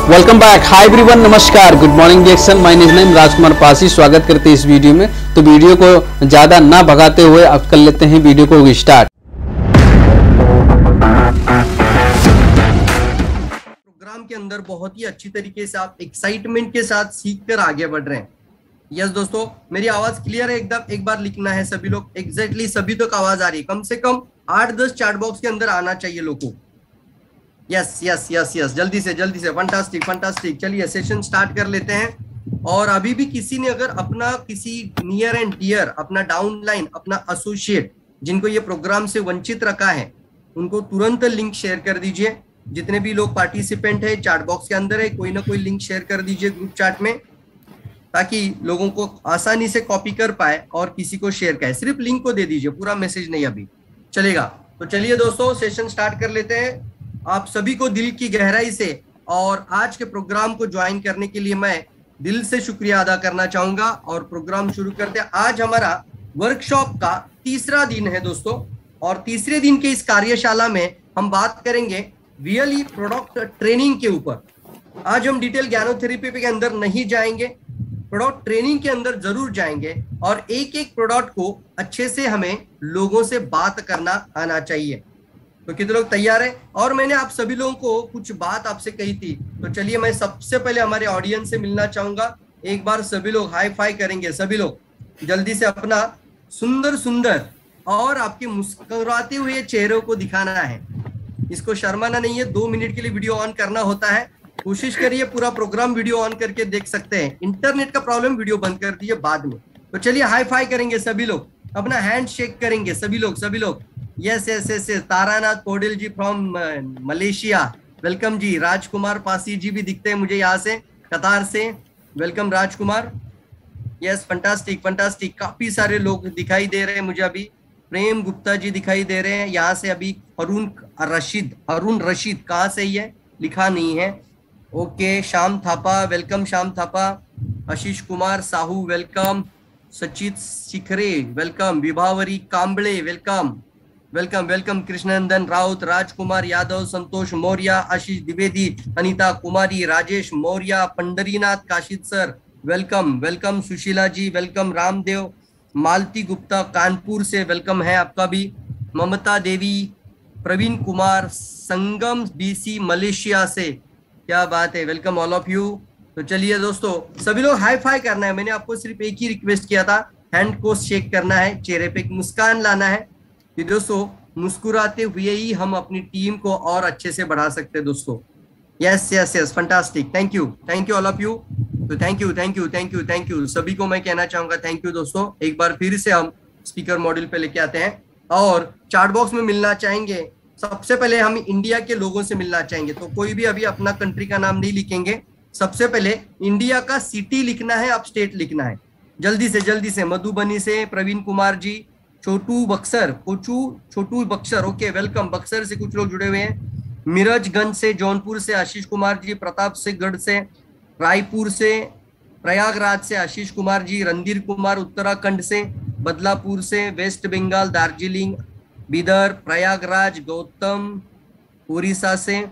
Welcome back. Hi everyone, नमस्कार, good morning reaction. My name Rajkumar Pasi. स्वागत करते हैं इस वीडियो में। तो वीडियो को ज़्यादा ना भगाते हुए अब कर लेते हैं वीडियो को स्टार्ट। प्रोग्राम के अंदर बहुत ही अच्छी तरीके से आप एक्साइटमेंट के साथ सीख कर आगे बढ़ रहे हैं। यस दोस्तों, मेरी आवाज क्लियर है एकदम? एक बार लिखना है सभी लोग। एग्जैक्टली सभी तक आवाज आ रही है। कम से कम 8-10 चैट बॉक्स के अंदर आना चाहिए लोगों को। यस यस यस यस, जल्दी से फंटास्टिक फंटास्टिक। चलिए सेशन स्टार्ट कर लेते हैं। और अभी भी किसी ने अगर अपना किसी नियर एंड डियर, अपना डाउनलाइन, अपना एसोसिएट जिनको ये प्रोग्राम से वंचित रखा है, उनको तुरंत लिंक शेयर कर दीजिए। जितने भी लोग पार्टिसिपेंट है चैट बॉक्स के अंदर है, कोई ना कोई लिंक शेयर कर दीजिए ग्रुप चैट में, ताकि लोगों को आसानी से कॉपी कर पाए और किसी को शेयर करे। सिर्फ लिंक को दे दीजिए, पूरा मैसेज नहीं अभी चलेगा। तो चलिए दोस्तों सेशन स्टार्ट कर लेते हैं। आप सभी को दिल की गहराई से और आज के प्रोग्राम को ज्वाइन करने के लिए मैं दिल से शुक्रिया अदा करना चाहूंगा। और प्रोग्राम शुरू करते हैं। आज हमारा वर्कशॉप का तीसरा दिन है दोस्तों, और तीसरे दिन के इस कार्यशाला में हम बात करेंगे रियली प्रोडक्ट ट्रेनिंग के ऊपर। आज हम डिटेल ज्ञानोथेरेपी के अंदर नहीं जाएंगे, प्रोडक्ट ट्रेनिंग के अंदर जरूर जाएंगे। और एक एक प्रोडक्ट को अच्छे से हमें लोगों से बात करना आना चाहिए। तो कितने लोग तैयार है? और मैंने आप सभी लोगों को कुछ बात आपसे कही थी, तो चलिए मैं सबसे पहले हमारे ऑडियंस से मिलना चाहूंगा। एक बार सभी लोग हाई फाई करेंगे। सभी लोग जल्दी से अपना सुंदर सुंदर और आपके मुस्कुराते हुए चेहरों को दिखाना है। इसको शर्माना नहीं है, 2 मिनट के लिए वीडियो ऑन करना होता है। कोशिश करिए पूरा प्रोग्राम वीडियो ऑन करके देख सकते हैं। इंटरनेट का प्रॉब्लम, वीडियो बंद कर दीजिए बाद में। तो चलिए हाई फाई करेंगे सभी लोग, अपना हैंड शेक करेंगे सभी लोग। Yes yes yes yes. Taranath Poudel ji from Malaysia, welcome ji. Rajkumar Pasi ji भी दिखते हैं मुझे यहाँ से, कतार से। Welcome Rajkumar. Yes fantastic fantastic. काफी सारे लोग दिखाई दे रहे हैं मुझे अभी। प्रेम गुप्ता जी दिखाई दे रहे हैं यहाँ से अभी। अरुण रशीद कहाँ से ही है लिखा नहीं है। Okay, Shyam Thapa, welcome Shyam Thapa. Ashish Kumar Sahu, welcome. Sachit Shikhare, welcome. Vibhavari Kamble, welcome welcome. Krishnanandan Raut, Rajkumar Yadav, Santosh Maurya, Ashish Dwivedi, Anita Kumari, Rajesh Maurya, Pandharinath Kashid sir, welcome. Sushila ji, welcome. Ramdev, Malti Gupta Kanpur से, वेलकम है आपका भी। ममता देवी, प्रवीण कुमार, संगम बीसी मलेशिया से, क्या बात है, वेलकम ऑल ऑफ यू। तो चलिए दोस्तों सभी लोग हाई फाई करना है। मैंने आपको सिर्फ एक ही रिक्वेस्ट किया था, हैंड को शेक करना है, चेहरे पे एक मुस्कान लाना है। कि दोस्तों मुस्कुराते हुए ही हम अपनी टीम को और अच्छे से बढ़ा सकते हैं दोस्तों। Yes yes yes, fantastic. Thank you all of you. तो थैंक यू सभी को मैं कहना चाहूंगा थैंक यू दोस्तों। एक बार फिर से हम स्पीकर मॉड्यूल पे लेके आते हैं और चैट बॉक्स में मिलना चाहेंगे। सबसे पहले हम इंडिया के लोगों से मिलना चाहेंगे, तो कोई भी अभी अपना कंट्री का नाम नहीं लिखेंगे। सबसे पहले इंडिया का सिटी लिखना है, अब स्टेट लिखना है। जल्दी से मधुबनी से प्रवीण कुमार जी, छोटू बक्सर, ओके वेलकम। बक्सर से कुछ लोग जुड़े हुए हैं। मिरजगंज से, जौनपुर से आशीष कुमार जी, प्रताप से गढ़ से, रायपुर से, प्रयागराज से आशीष कुमार जी, रणधीर कुमार उत्तराखंड से, बदलापुर से, वेस्ट बंगाल, दार्जिलिंग, बिदर, प्रयागराज, गौतम उड़ीसा से,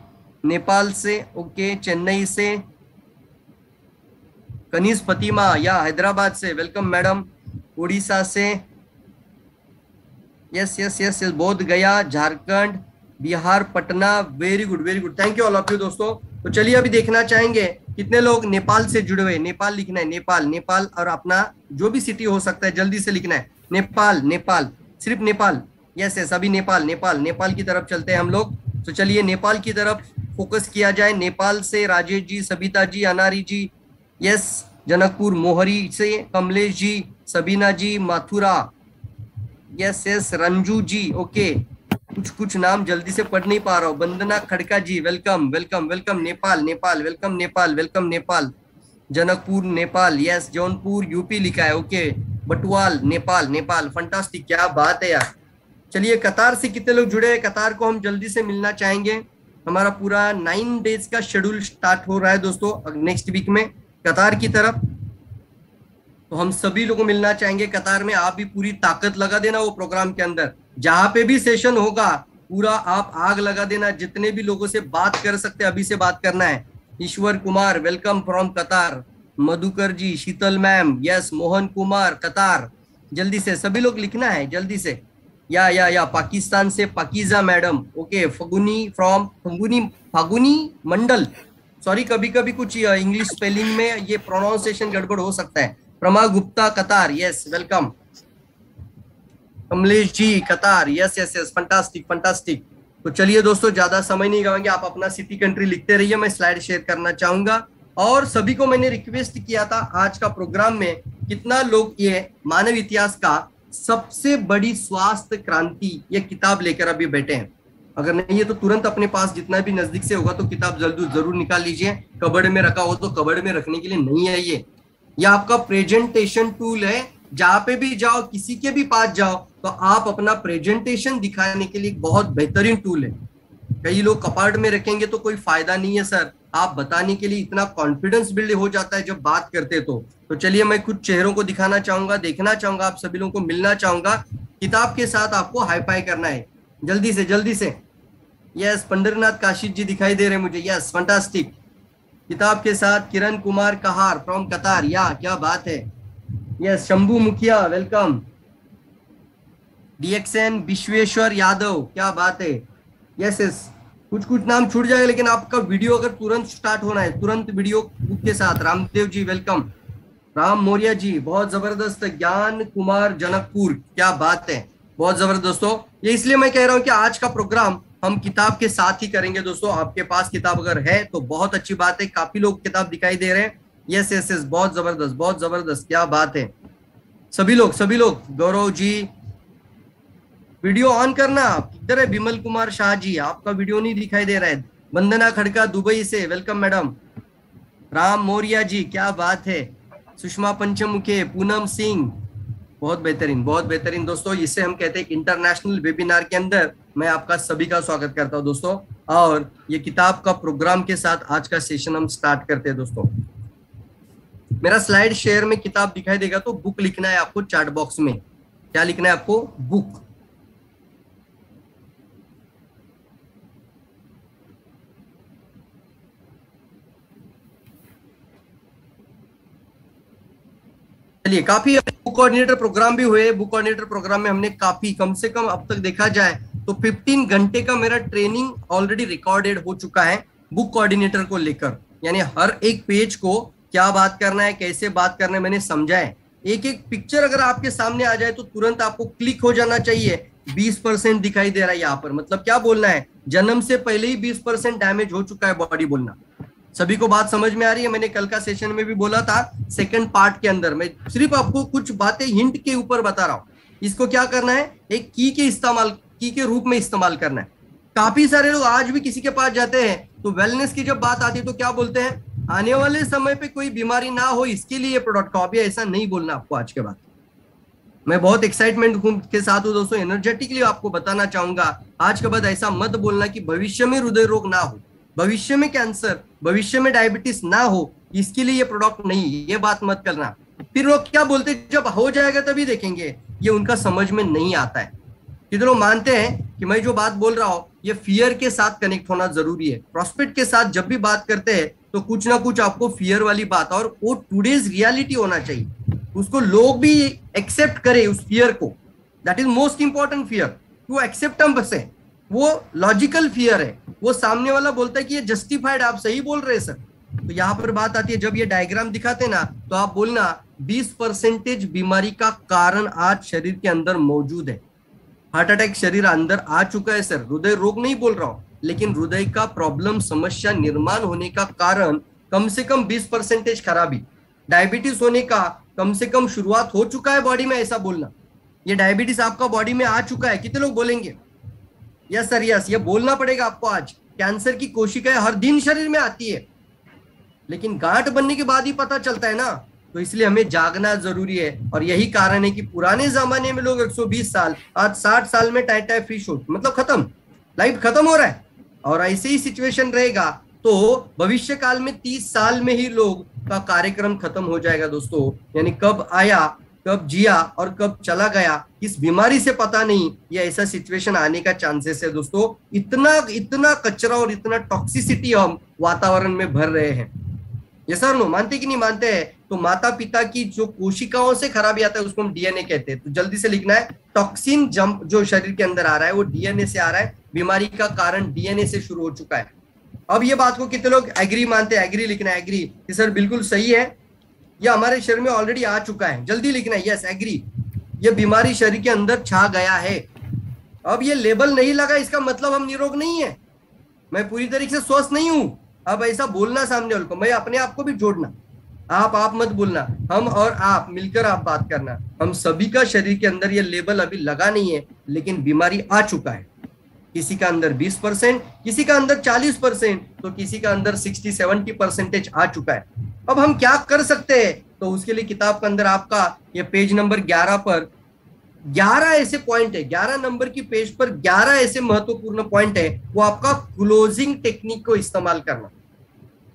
नेपाल से, ओके, चेन्नई से, कनीज फतिमा या हैदराबाद से, वेलकम मैडम। उड़ीसा से, यस, बोध गया, Jharkhand, Bihar, Patna, very good. Thank you all of you दोस्तों। तो चलिए अभी देखना चाहेंगे कितने लोग नेपाल से जुड़े हुए। नेपाल लिखना है, नेपाल और अपना जो भी सिटी हो सकता है जल्दी से लिखना है। नेपाल, सिर्फ नेपाल। यस अभी नेपाल की तरफ चलते हैं हम लोग। तो चलिए नेपाल की तरफ फोकस किया जाए। नेपाल से राजेश जी, सबिता जी, अनारी जी, यस। जनकपुर मोहरी से कमलेश जी, सबीना जी, मथुरा, यस रंजू जी, ओके। कुछ नाम जल्दी से पढ़ नहीं पा रहा हूँ। Vandana Khadka ji, welcome. Welcome Nepal. Janakpur Nepal, yes. Jaunpur UP लिखा है, ओके। बटवाल नेपाल, फंटास्टिक, क्या बात है यार। चलिए कतार से कितने लोग जुड़े हैं? कतार को हम जल्दी से मिलना चाहेंगे। हमारा पूरा 9 डेज का शेड्यूल स्टार्ट हो रहा है दोस्तों नेक्स्ट वीक में कतार की तरफ। तो हम सभी लोगों को मिलना चाहेंगे कतार में। आप भी पूरी ताकत लगा देना वो प्रोग्राम के अंदर, जहां पे भी सेशन होगा पूरा आप आग लगा देना। जितने भी लोगों से बात कर सकते हैं अभी से बात करना है। ईश्वर कुमार वेलकम फ्रॉम कतार, मधुकर जी, शीतल मैम, यस, मोहन कुमार कतार, जल्दी से सभी लोग लिखना है जल्दी से। या पाकिस्तान से पाकिजा मैडम, ओके, फागुनी मंडल, सॉरी कभी कभी कुछ इंग्लिश स्पेलिंग में ये प्रोनाउंसिएशन गड़बड़ हो सकता है। प्रमा गुप्ता कतार, यस वेलकम। कमलेश जी कतार, yes yes yes, fantastic fantastic. तो चलिए दोस्तों, ज्यादा समय नहीं गवाएंगे, आप अपना सिटी कंट्री लिखते रहिए, मैं स्लाइड शेयर करना चाहूंगा। और सभी को मैंने रिक्वेस्ट किया था आज का प्रोग्राम में कितना लोग ये मानव इतिहास का सबसे बड़ी स्वास्थ्य क्रांति ये किताब लेकर अभी बैठे हैं। अगर नहीं है तो तुरंत अपने पास जितना भी नजदीक से होगा तो किताब जरूर निकाल लीजिए। कबर्ड में रखा हो तो कबर्ड में रखने के लिए नहीं है ये आपका प्रेजेंटेशन टूल है। जहां पे भी जाओ, किसी के भी पास जाओ, तो आप अपना प्रेजेंटेशन दिखाने के लिए बहुत बेहतरीन टूल है। कई लोग कपाट में रखेंगे तो कोई फायदा नहीं है सर, आप बताने के लिए इतना कॉन्फिडेंस बिल्ड हो जाता है जब बात करते तो चलिए मैं कुछ चेहरों को दिखाना चाहूंगा, देखना चाहूंगा, आप सभी लोगों को मिलना चाहूंगा। किताब के साथ आपको हाई फाई करना है जल्दी से। यस, पंडरनाथ काशिद जी दिखाई दे रहे हैं मुझे, यस फंटास्टिक। किताब के साथ किरण कुमार कहार फ्रॉम कतार, या क्या बात है। यस, शंभू मुखिया वेलकम। डीएक्सएन विश्वेश्वर यादव, क्या बात है। यस यस, कुछ नाम छूट जाएगा लेकिन आपका वीडियो अगर तुरंत स्टार्ट होना है, तुरंत वीडियो के साथ। रामदेव जी वेलकम। राम मौर्य जी बहुत जबरदस्त। ज्ञान कुमार जनकपुर, क्या बात है, बहुत जबरदस्त दोस्तों। ये इसलिए मैं कह रहा हूं कि आज का प्रोग्राम हम किताब के साथ ही करेंगे दोस्तों। आपके पास किताब अगर है तो बहुत अच्छी बात है, काफी लोग किताब दिखाई दे रहे हैं। यस यस यस, बहुत जबरदस्त, क्या बात है। सभी लोग, गौरव जी वीडियो ऑन करना। आप किधर है? विमल कुमार शाह जी, आपका वीडियो नहीं दिखाई दे रहा है। वंदना खड़का दुबई से, वेलकम मैडम। राम मौर्य जी, क्या बात है। सुषमा पंचमुखे, पूनम सिंह, बहुत बेहतरीन दोस्तों। इसे हम कहते हैं इंटरनेशनल वेबिनार के अंदर मैं आपका सभी का स्वागत करता हूं दोस्तों। और ये किताब का प्रोग्राम के साथ आज का सेशन हम स्टार्ट करते हैं दोस्तों। मेरा स्लाइड शेयर में किताब दिखाई देगा तो बुक लिखना है आपको चैट बॉक्स में। क्या लिखना है आपको? बुक। चलिए, काफी बुक कोऑर्डिनेटर प्रोग्राम भी हुए। बुक कोऑर्डिनेटर प्रोग्राम में हमने काफी, कम से कम अब तक देखा जाए तो 15 घंटे का मेरा ट्रेनिंग ऑलरेडी रिकॉर्डेड हो चुका है बुक कोऑर्डिनेटर को लेकर। यानी हर एक पेज को क्या बात करना है, कैसे बात करना है, मैंने समझा है। एक एक पिक्चर अगर आपके सामने आ जाए तो तुरंत आपको क्लिक हो जाना चाहिए। 20% दिखाई दे रहा है यहाँ पर, मतलब क्या बोलना है, जन्म से पहले ही 20% डैमेज हो चुका है बॉडी बोलना। सभी को बात समझ में आ रही है? मैंने कल का सेशन में भी बोला था, सेकंड पार्ट के अंदर मैं सिर्फ आपको कुछ बातें हिंट के ऊपर बता रहा हूँ। इसको क्या करना है, एक की के रूप में इस्तेमाल करना है। काफी सारे लोग आज भी किसी के पास जाते हैं तो वेलनेस की जब बात आती है तो क्या बोलते हैं, आने वाले समय पे कोई बीमारी ना हो इसके लिए ये प्रोडक्ट का। अभी ऐसा नहीं बोलना आपको आज के बाद। मैं बहुत एक्साइटमेंट के साथ हूँ दोस्तों, एनर्जेटिकली आपको बताना चाहूंगा आज के बाद ऐसा मत बोलना कि भविष्य में हृदय रोग ना हो, भविष्य में कैंसर, भविष्य में डायबिटीज ना हो, इसके लिए ये प्रोडक्ट नहीं, ये बात मत करना। फिर लोग क्या बोलते, जब हो जाएगा तभी देखेंगे, ये उनका समझ में नहीं आता है। कितने लोग मानते हैं कि मैं जो बात बोल रहा हूं ये फियर के साथ कनेक्ट होना जरूरी है। प्रॉस्पेक्ट के साथ जब भी बात करते हैं तो कुछ ना कुछ आपको फियर वाली बात, और वो टुडेज रियलिटी होना चाहिए, उसको लोग भी एक्सेप्ट करें उस फियर को। That is most important fear, वो एक्सेप्टेंस है, वो लॉजिकल फियर है। वो सामने वाला बोलता है कि ये जस्टिफाइड, आप सही बोल रहे हैं सर। तो यहाँ पर बात आती है, जब ये डायग्राम दिखाते ना तो आप बोलना 20% बीमारी का कारण आज शरीर के अंदर मौजूद है। हार्ट अटैक शरीर अंदर आ चुका है सर, हृदय रोग नहीं बोल रहा हूं, लेकिन हृदय का प्रॉब्लम, समस्या निर्माण होने का कारण कम से कम 20% खराबी। डायबिटीज होने का कम से कम शुरुआत हो चुका है बॉडी में, ऐसा बोलना। ये डायबिटीज आपका बॉडी में आ चुका है, कितने लोग बोलेंगे यस सर यस, ये बोलना पड़ेगा आपको आज। कैंसर की कोशिकाएं हर दिन शरीर में आती है, लेकिन गांठ बनने के बाद ही पता चलता है ना। तो इसलिए हमें जागना जरूरी है, और यही कारण है कि पुराने जमाने में लोग 120 साल, आज 60 साल में टाइटाई फिश हो, मतलब खत्म, लाइफ खत्म हो रहा है। और ऐसे ही सिचुएशन रहेगा तो भविष्य काल में 30 साल में ही लोग का कार्यक्रम खत्म हो जाएगा दोस्तों। यानी कब आया कब जिया और कब चला गया, किस बीमारी से पता नहीं, ये ऐसा सिचुएशन आने का चांसेस है दोस्तों। इतना इतना कचरा और इतना टॉक्सिसिटी हम वातावरण में भर रहे हैं। ये सर नो मानते कि नहीं मानते हैं? तो माता पिता की जो कोशिकाओं से खराबी आता है उसको हम डीएनए कहते हैं। तो जल्दी से लिखना है, टॉक्सिन जंप जो शरीर के अंदर आ रहा है वो डीएनए से आ रहा है, बीमारी का कारण डीएनए से शुरू हो चुका है। अब ये बात को कितने लोग एग्री मानते हैं? एग्री लिखना है, एग्री कि सर बिल्कुल सही है, ये हमारे शरीर में ऑलरेडी आ चुका है। जल्दी लिखना है, यस एग्री, ये बीमारी शरीर के अंदर छा गया है। अब ये लेबल नहीं लगा इसका मतलब हम निरोग नहीं है, मैं पूरी तरीके से स्वस्थ नहीं हूं। अब ऐसा बोलना सामने वाले को, मैं अपने आप को भी जोड़ना, आप मत बोलना, हम और आप मिलकर आप बात करना। हम सभी का शरीर के अंदर ये लेबल अभी लगा नहीं है, लेकिन बीमारी आ चुका है। किसी का अंदर 20%, किसी का अंदर 40%, तो किसी का अंदर 60-70% आ चुका है। अब हम क्या कर सकते हैं? तो उसके लिए किताब के अंदर आपका ये पेज नंबर 11 पर 11 ऐसे पॉइंट है, 11 नंबर की पेज पर 11 ऐसे महत्वपूर्ण पॉइंट है, वो आपका क्लोजिंग टेक्निक को इस्तेमाल करना।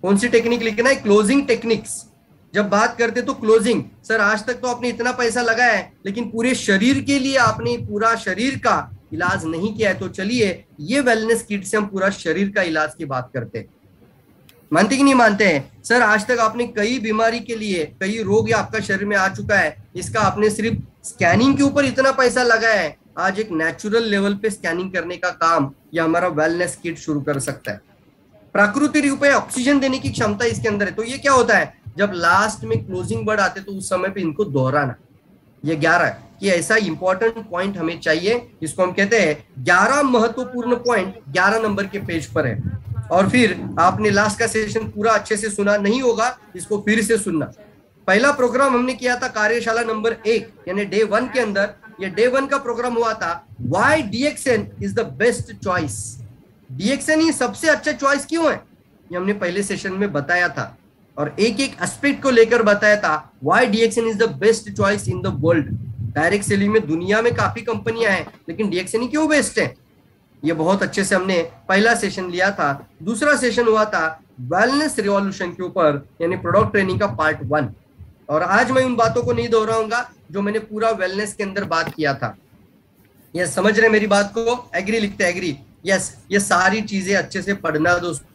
कौन सी टेक्निक लिखना है? Closing techniques. जब बात करते तो क्लोजिंग, सर आज तक तो आपने इतना पैसा लगाया है लेकिन पूरे शरीर के लिए आपने पूरा शरीर का इलाज नहीं किया है, तो चलिए ये वेलनेस किट से हम पूरा शरीर का इलाज की बात करते हैं। मानते कि नहीं मानते हैं? सर आज तक आपने कई बीमारी के लिए, कई रोग आपका शरीर में आ चुका है, इसका आपने सिर्फ स्कैनिंग के ऊपर इतना पैसा लगाया है, आज एक नेचुरल लेवल पे स्कैनिंग करने का काम ये हमारा वेलनेस किट शुरू कर सकता है। प्राकृतिक रूप में ऑक्सीजन देने की क्षमता इसके अंदर है। तो ये क्या होता है, जब लास्ट में क्लोजिंग वर्ड आते तो उस समय पे इनको दोहराना। ये 11 है, ये ऐसा इंपॉर्टेंट पॉइंट हमें चाहिए, इसको हम कहते हैं 11 महत्वपूर्ण पॉइंट 11 नंबर के पेज पर है। और फिर आपने लास्ट का सेशन पूरा अच्छे से सुना नहीं होगा, इसको फिर से सुनना। पहला प्रोग्राम हमने किया था कार्यशाला नंबर 1 यानी डे 1 के अंदर, ये डे 1 का प्रोग्राम हुआ था why DXN is the best choice. DXN ही सबसे अच्छा चॉइस क्यों है, ये हमने पहले सेशन में बताया था और एक एक एस्पेक्ट को लेकर बताया था। Why DXN is the best choice in the world. Direct selling में दुनिया में काफी कंपनियां हैं, लेकिन डीएक्सएन ही क्यों बेस्ट है, ये बहुत अच्छे से हमने पहला सेशन लिया था। दूसरा सेशन हुआ था वेलनेस रिवॉल्यूशन के ऊपर यानी प्रोडक्ट ट्रेनिंग का पार्ट 1। और आज मैं उन बातों को नहीं दोहराऊंगा जो मैंने पूरा वेलनेस के अंदर बात किया था। ये समझ रहे मेरी बात को? एग्री लिखते हैं, एग्री, यस। ये सारी चीजें अच्छे से पढ़ना दोस्तों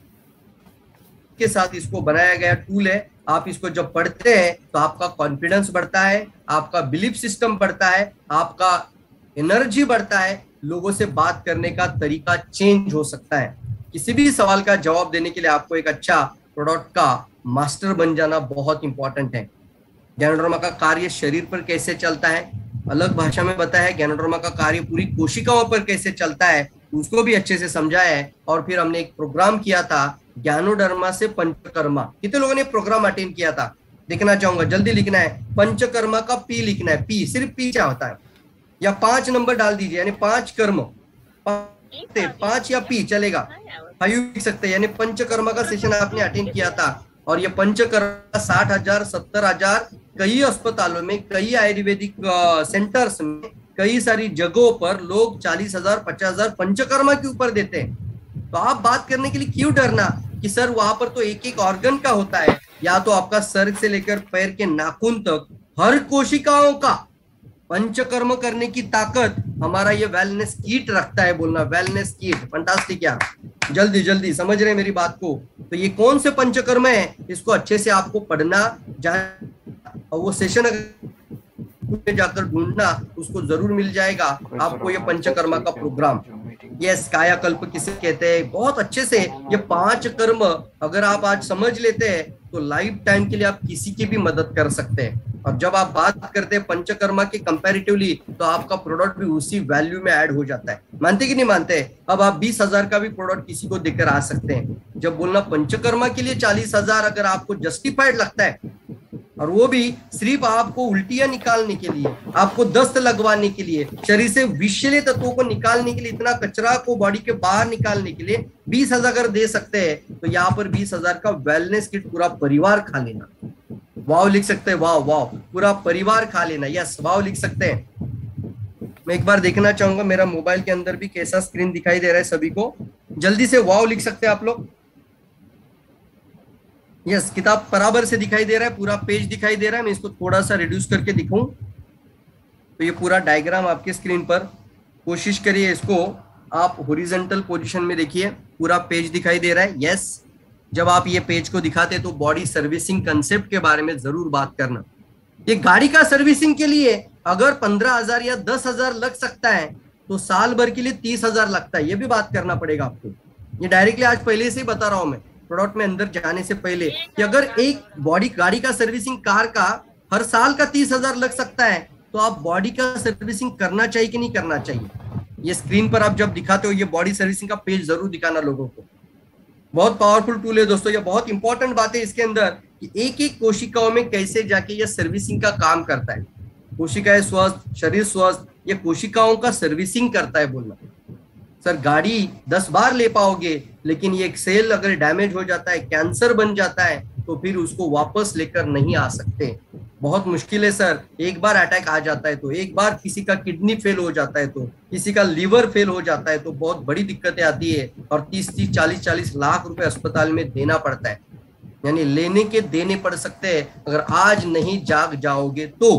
के साथ इसको बनाया गया टूल है। आप इसको जब पढ़ते हैं तो आपका कॉन्फिडेंस बढ़ता है, आपका बिलीफ सिस्टम बढ़ता है, आपका एनर्जी बढ़ता है, लोगों से बात करने का तरीका चेंज हो सकता है। किसी भी सवाल का जवाब देने के लिए आपको एक अच्छा प्रोडक्ट का मास्टर बन जाना बहुत इंपॉर्टेंट है। ज्ञानोडर्मा का कार्य शरीर पर कैसे चलता है, अलग भाषा में बताया है। ज्ञानोडर्मा का कार्य पूरी कोशिकाओं पर कैसे चलता है उसको भी अच्छे से समझाया है। और फिर हमने एक प्रोग्राम किया था ज्ञानोडर्मा से पंचकर्मा। कितने लोगों ने प्रोग्राम अटेंड किया था? देखना चाहूंगा, जल्दी लिखना है। पंचकर्मा का पी लिखना है, पी, सिर्फ पी क्या होता है, या 5 नंबर डाल दीजिए यानी 5 कर्म, 5 या पी चलेगा, 5 लिख सकते हैं। यानी पंचकर्मा का सेशन आपने अटेंड किया था और ये पंचकर्मा 60,000 70,000 कई अस्पतालों में, कई आयुर्वेदिक सेंटर्स में, कई सारी जगहों पर लोग 40,000 50,000 पंचकर्मा के ऊपर देते हैं। तो आप बात करने के लिए क्यों डरना कि सर वहां पर तो एक एक ऑर्गन का होता है, या तो आपका सर से लेकर पैर के नाखून तक हर कोशिकाओं का पंचकर्म करने की ताकत हमारा ये वेलनेस किट रखता है। बोलना वेलनेस किट, फंटास्टिक। क्या जल्दी जल्दी समझ रहे हैं मेरी बात को? तो ये कौन से पंचकर्म है इसको अच्छे से आपको पढ़ना और वो सेशन जाकर ढूंढना, उसको जरूर मिल जाएगा आपको ये पंचकर्मा का प्रोग्राम। यस, कायाकल्प किसे कहते हैं, बहुत अच्छे से ये 5 कर्म अगर आप आज समझ लेते हैं तो लाइफ टाइम के लिए आप किसी की भी मदद कर सकते हैं। और जब आप बात करते हैं पंचकर्मा के कंपैरेटिवली तो आपका प्रोडक्ट भी उसी वैल्यू में ऐड हो जाता है। मानते कि नहीं मानते? अब आप 20,000 का भी प्रोडक्ट किसी को देकर आ सकते हैं। जब बोलना पंचकर्मा के लिए 40,000 अगर आपको जस्टिफाइड लगता है, और वो भी सिर्फ आपको उल्टियां निकालने के लिए, आपको दस्त लगवाने के लिए, शरीर से विषैले तत्वों को निकालने के लिए, इतना कचरा को बॉडी के बाहर निकालने के लिए 20,000 अगर दे सकते हैं तो यहाँ पर 20,000 का वेलनेस किट पूरा परिवार खा लेना। वाव लिख सकते हैं, वाव वाव, पूरा परिवार खा लेना। यस, वाव लिख सकते हैं। मैं एक बार देखना चाहूंगा मेरा मोबाइल के अंदर भी कैसा स्क्रीन दिखाई दे रहा है सभी को। जल्दी से वाव लिख सकते हैं आप लोग। यस, किताब बराबर से दिखाई दे रहा है, पूरा पेज दिखाई दे रहा है। मैं इसको थोड़ा सा रिड्यूस करके दिखाऊं तो ये पूरा डायग्राम आपके स्क्रीन पर, कोशिश करिए इसको आप हॉरिजॉन्टल पोजीशन में देखिए, पूरा पेज दिखाई दे रहा है। यस, जब आप ये पेज को दिखाते तो बॉडी सर्विसिंग कंसेप्ट के बारे में जरूर बात करना। ये गाड़ी का सर्विसिंग के लिए अगर 15,000 या 10,000 लग सकता है तो साल भर के लिए 30,000 लगता है, ये भी बात करना पड़ेगा आपको। ये डायरेक्टली आज पहले से ही बता रहा हूं मैं, प्रोडक्ट में अंदर जाने से पहले, कि अगर एक बॉडी गाड़ी का सर्विसिंग कार का हर साल का 30,000 लग सकता है तो आप बॉडी का सर्विसिंग करना चाहिए कि नहीं करना चाहिए। ये स्क्रीन पर आप जब दिखाते हो ये बॉडी सर्विसिंग का पेज जरूर दिखाना लोगों को। बहुत पावरफुल टूल है दोस्तों, ये बहुत इंपॉर्टेंट बात है इसके अंदर कि एक एक कोशिकाओं में कैसे जाके ये सर्विसिंग का काम करता है। कोशिकाएं स्वस्थ, शरीर स्वस्थ, ये कोशिकाओं का सर्विसिंग करता है। बोलना सर गाड़ी 10 बार ले पाओगे, लेकिन ये एक सेल अगर डैमेज हो जाता है, कैंसर बन जाता है, तो फिर उसको वापस लेकर नहीं आ सकते। बहुत मुश्किल है सर, एक बार अटैक आ जाता है तो, एक बार किसी का किडनी फेल हो जाता है तो, किसी का लीवर फेल हो जाता है तो बहुत बड़ी दिक्कतें आती है और 30-30, 40-40 लाख रुपए अस्पताल में देना पड़ता है, यानी लेने के देने पड़ सकते हैं अगर आज नहीं जाग जाओगे तो।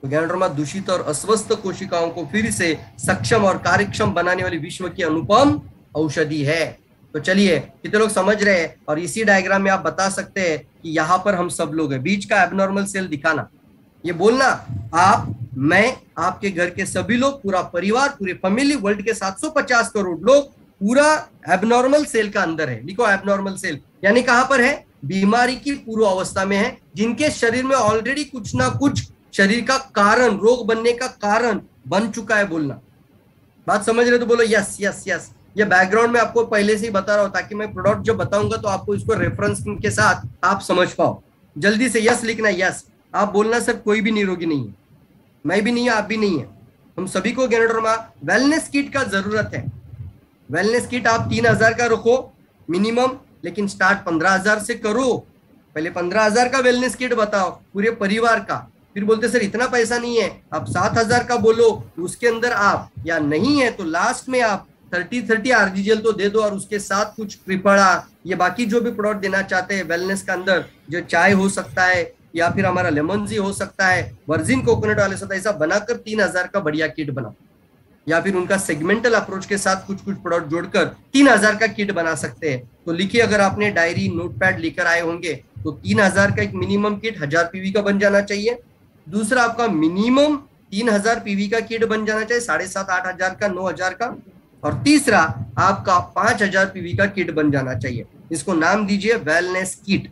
गैंड्रोमा दूषित और अस्वस्थ कोशिकाओं को फिर से सक्षम और कार्यक्षम बनाने वाली विश्व की अनुपम औषधि है। तो चलिए, कितने लोग समझ रहे हैं? और इसी डायग्राम में आप बता सकते हैं कि यहाँ पर हम सब लोग हैं, बीच का एबनॉर्मल सेल दिखाना, ये बोलना आप, मैं, आपके घर के सभी लोग, पूरा परिवार, पूरे फैमिली, वर्ल्ड के 750 करोड़ लोग पूरा एबनॉर्मल सेल का अंदर है। लिखो एबनॉर्मल सेल, यानी कहां पर है? बीमारी की पूर्व अवस्था में है, जिनके शरीर में ऑलरेडी कुछ ना कुछ शरीर का कारण, रोग बनने का कारण बन चुका है। बोलना, बात समझ रहे तो बोलो यस यस यस। ये बैकग्राउंड में आपको पहले से ही बता रहा हूं ताकि मैं प्रोडक्ट जब बताऊंगा तो आपको इसको रेफरेंस के साथ आप समझ पाओ। जल्दी से यस लिखना, यस। आप बोलना सर कोई भी निरोगी नहीं है, मैं भी नहीं है, आप भी नहीं है, हम सभी को गैंड्रोमा वेलनेस किट का जरूरत है। वेलनेस किट आप 3,000 का रखो मिनिमम, लेकिन स्टार्ट 15,000 से करो। पहले 15,000 का वेलनेस किट बताओ पूरे परिवार का, फिर बोलते सर इतना पैसा नहीं है, आप 7,000 का बोलो, उसके अंदर आप, या नहीं है तो लास्ट में आप 30 आरजीजेल तो दे दो और उसके साथ कुछ त्रिफला, ये बाकी जो भी प्रोडक्ट देना चाहते हैं वेलनेस का अंदर, जो चाय हो सकता है या फिर हमारा लेमन जी हो सकता है, वर्जिन कोकोनट वाले साथ, ऐसा बनाकर 3,000 का बढ़िया किट बनाओ, या फिर उनका सेगमेंटल अप्रोच के साथ कुछ कुछ प्रोडक्ट जोड़कर 3,000 का किट बना सकते हैं। तो लिखिए, अगर आपने डायरी नोटपैड लेकर आए होंगे तो 3,000 का एक मिनिमम किट 1000 पीवी का बन जाना चाहिए। दूसरा आपका मिनिमम 3,000 पीवी का किट बन जाना चाहिए, 7,500-8,000 का, 9,000 का। और तीसरा आपका 5,000 पीवी का किट बन जाना चाहिए। इसको नाम दीजिए वेलनेस किट।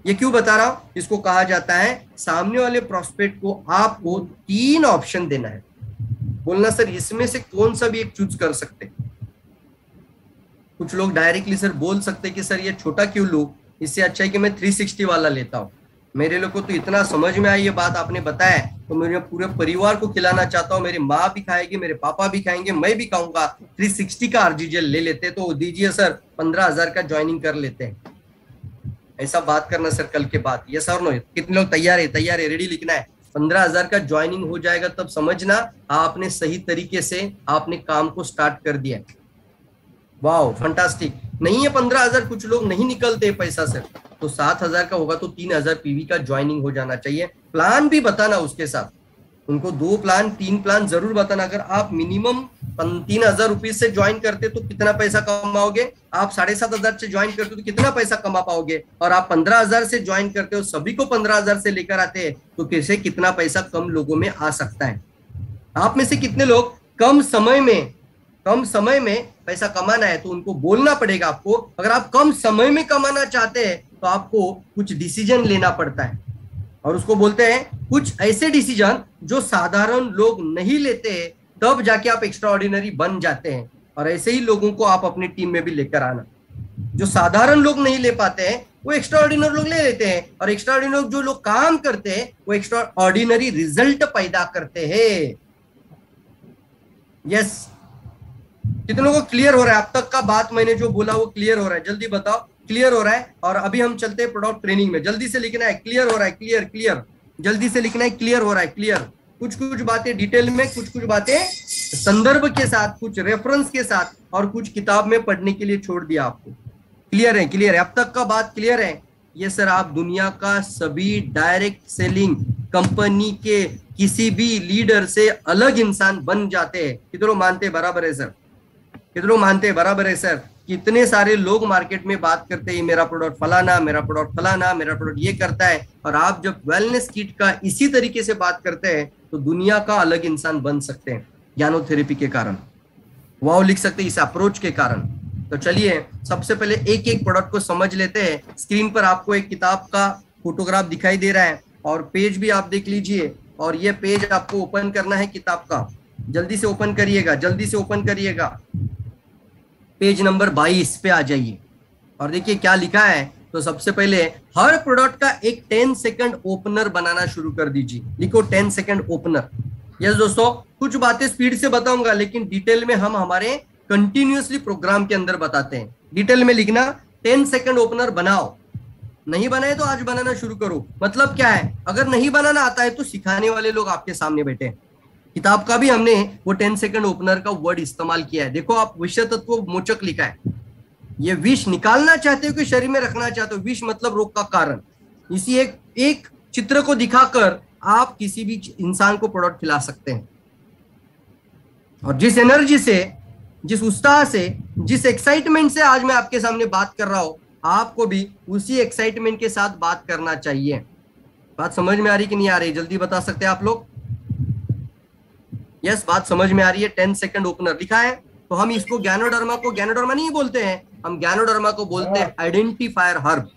ये क्यों बता रहा हूं? इसको कहा जाता है सामने वाले प्रोस्पेक्ट को आपको 3 ऑप्शन देना है। बोलना सर इसमें से कौन सा भी एक चूज कर सकते। कुछ लोग डायरेक्टली सर बोल सकते कि सर ये छोटा क्यों लूं, इससे अच्छा है कि मैं 360 वाला लेता हूं। मेरे लोग को तो इतना समझ में आई ये बात आपने बताया, तो मेरे पूरे परिवार को खिलाना चाहता हूँ। मेरी माँ भी खाएगी, मेरे पापा भी खाएंगे, मैं भी खाऊंगा। 360 का आरजीजेल ले लेते तो दीजिए सर, 15,000 का ज्वाइनिंग कर लेते हैं। ऐसा बात करना सर कल के बाद, ये सर नो, कितने लोग तैयार है? तैयार है, रेडी लिखना है। 15,000 का ज्वाइनिंग हो जाएगा तब समझना आपने सही तरीके से आपने काम को स्टार्ट कर दिया। Wow fantastic. नहीं है 15,000, कुछ लोग नहीं निकलते पैसा सर, तो 7,000 का होगा तो 3,000 पीवी का ज्वाइनिंग हो जाना चाहिए। प्लान भी बताना उसके साथ, उनको 2 प्लान 3 प्लान जरूर बताना। अगर आप मिनिमम 3,000 रुपीज से ज्वाइन करते तो कितना पैसा कमाओगे, आप 7,500 से ज्वाइन करते हो तो कितना पैसा कमा पाओगे, और आप 15,000 से ज्वाइन करते हो, सभी को 15,000 से लेकर आते हैं तो कैसे कितना पैसा कम लोगों में आ सकता है। आप में से कितने लोग कम समय में पैसा कमाना है, तो उनको बोलना पड़ेगा आपको। अगर आप कम समय में कमाना चाहते हैं तो आपको कुछ डिसीजन लेना पड़ता है, और उसको बोलते हैं कुछ ऐसे डिसीजन जो साधारण लोग नहीं लेते हैं, तब जाके आप एक्स्ट्रा ऑर्डिनरी बन जाते हैं। और ऐसे ही लोगों को आप अपनी टीम में भी लेकर आना। जो साधारण लोग नहीं ले पाते हैं वो एक्स्ट्रा ऑर्डिनरी लोग ले लेते हैं, और एक्स्ट्रा ऑर्डिनरी जो लोग काम करते हैं वो एक्स्ट्रा ऑर्डिनरी रिजल्ट पैदा करते हैं। यस, कितनों को क्लियर हो रहा है? अब तक का बात मैंने जो बोला वो क्लियर हो रहा है? जल्दी बताओ, क्लियर हो रहा है? और अभी हम चलते हैं प्रोडक्ट ट्रेनिंग में। जल्दी से लिखना है, क्लियर हो रहा है? क्लियर क्लियर, जल्दी से लिखना है, क्लियर हो रहा है? क्लियर। कुछ कुछ बातें डिटेल में, कुछ कुछ बातें संदर्भ के साथ, कुछ रेफरेंस के साथ, और कुछ किताब में पढ़ने के लिए छोड़ दिया आपको। क्लियर है? क्लियर है? अब तक का बात क्लियर है? ये सर आप दुनिया का सभी डायरेक्ट सेलिंग कंपनी के किसी भी लीडर से अलग इंसान बन जाते हैं। कितने लोग मानते हैं बराबर है सर? कितने लोग मानते हैं बराबर है सर? कितने सारे लोग मार्केट में बात करते हैं मेरा प्रोडक्ट फलाना, मेरा प्रोडक्ट फलाना, मेरा प्रोडक्ट ये करता है, और आप जब वेलनेस किट का इसी तरीके से बात करते हैं तो दुनिया का अलग इंसान बन सकते हैं ज्ञानोथेरेपी के कारण। वाओ लिख सकते हैं इस अप्रोच के कारण। तो चलिए सबसे पहले एक एक प्रोडक्ट को समझ लेते हैं। स्क्रीन पर आपको एक किताब का फोटोग्राफ दिखाई दे रहा है और पेज भी आप देख लीजिए, और ये पेज आपको ओपन करना है किताब का। जल्दी से ओपन करिएगा, जल्दी से ओपन करिएगा। पेज नंबर 22 पे आ जाइए और देखिए क्या लिखा है। तो सबसे पहले हर प्रोडक्ट का एक 10 सेकंड ओपनर बनाना शुरू कर दीजिए। लिखो 10 सेकंड ओपनर। यस दोस्तों, कुछ बातें स्पीड से बताऊंगा लेकिन डिटेल में हम हमारे कंटिन्यूअसली प्रोग्राम के अंदर बताते हैं। डिटेल में लिखना 10 सेकंड ओपनर बनाओ। नहीं बनाए तो आज बनाना शुरू करो। मतलब क्या है, अगर नहीं बनाना आता है तो सिखाने वाले लोग आपके सामने बैठे हैं। किताब का भी हमने वो 10 सेकंड ओपनर का वर्ड इस्तेमाल किया है। देखो आप विषय तत्व मोचक लिखा है। ये विष निकालना चाहते हो कि शरीर में रखना चाहते हो? विष मतलब रोग का कारण। इसी एक चित्र को दिखाकर आप किसी भी इंसान को प्रोडक्ट खिला सकते हैं। और जिस एनर्जी से, जिस उत्साह से, जिस एक्साइटमेंट से आज मैं आपके सामने बात कर रहा हूं, आपको भी उसी एक्साइटमेंट के साथ बात करना चाहिए। बात समझ में आ रही कि नहीं आ रही? जल्दी बता सकते हैं आप लोग? यस, बात समझ में आ रही है। 10 सेकंड ओपनर लिखा है। तो हम इसको ज्ञानोडर्मा को ज्ञानोडर्मा नहीं बोलते हैं, हम ज्ञानोडर्मा को बोलते हैं आइडेंटिफायर हर्ब।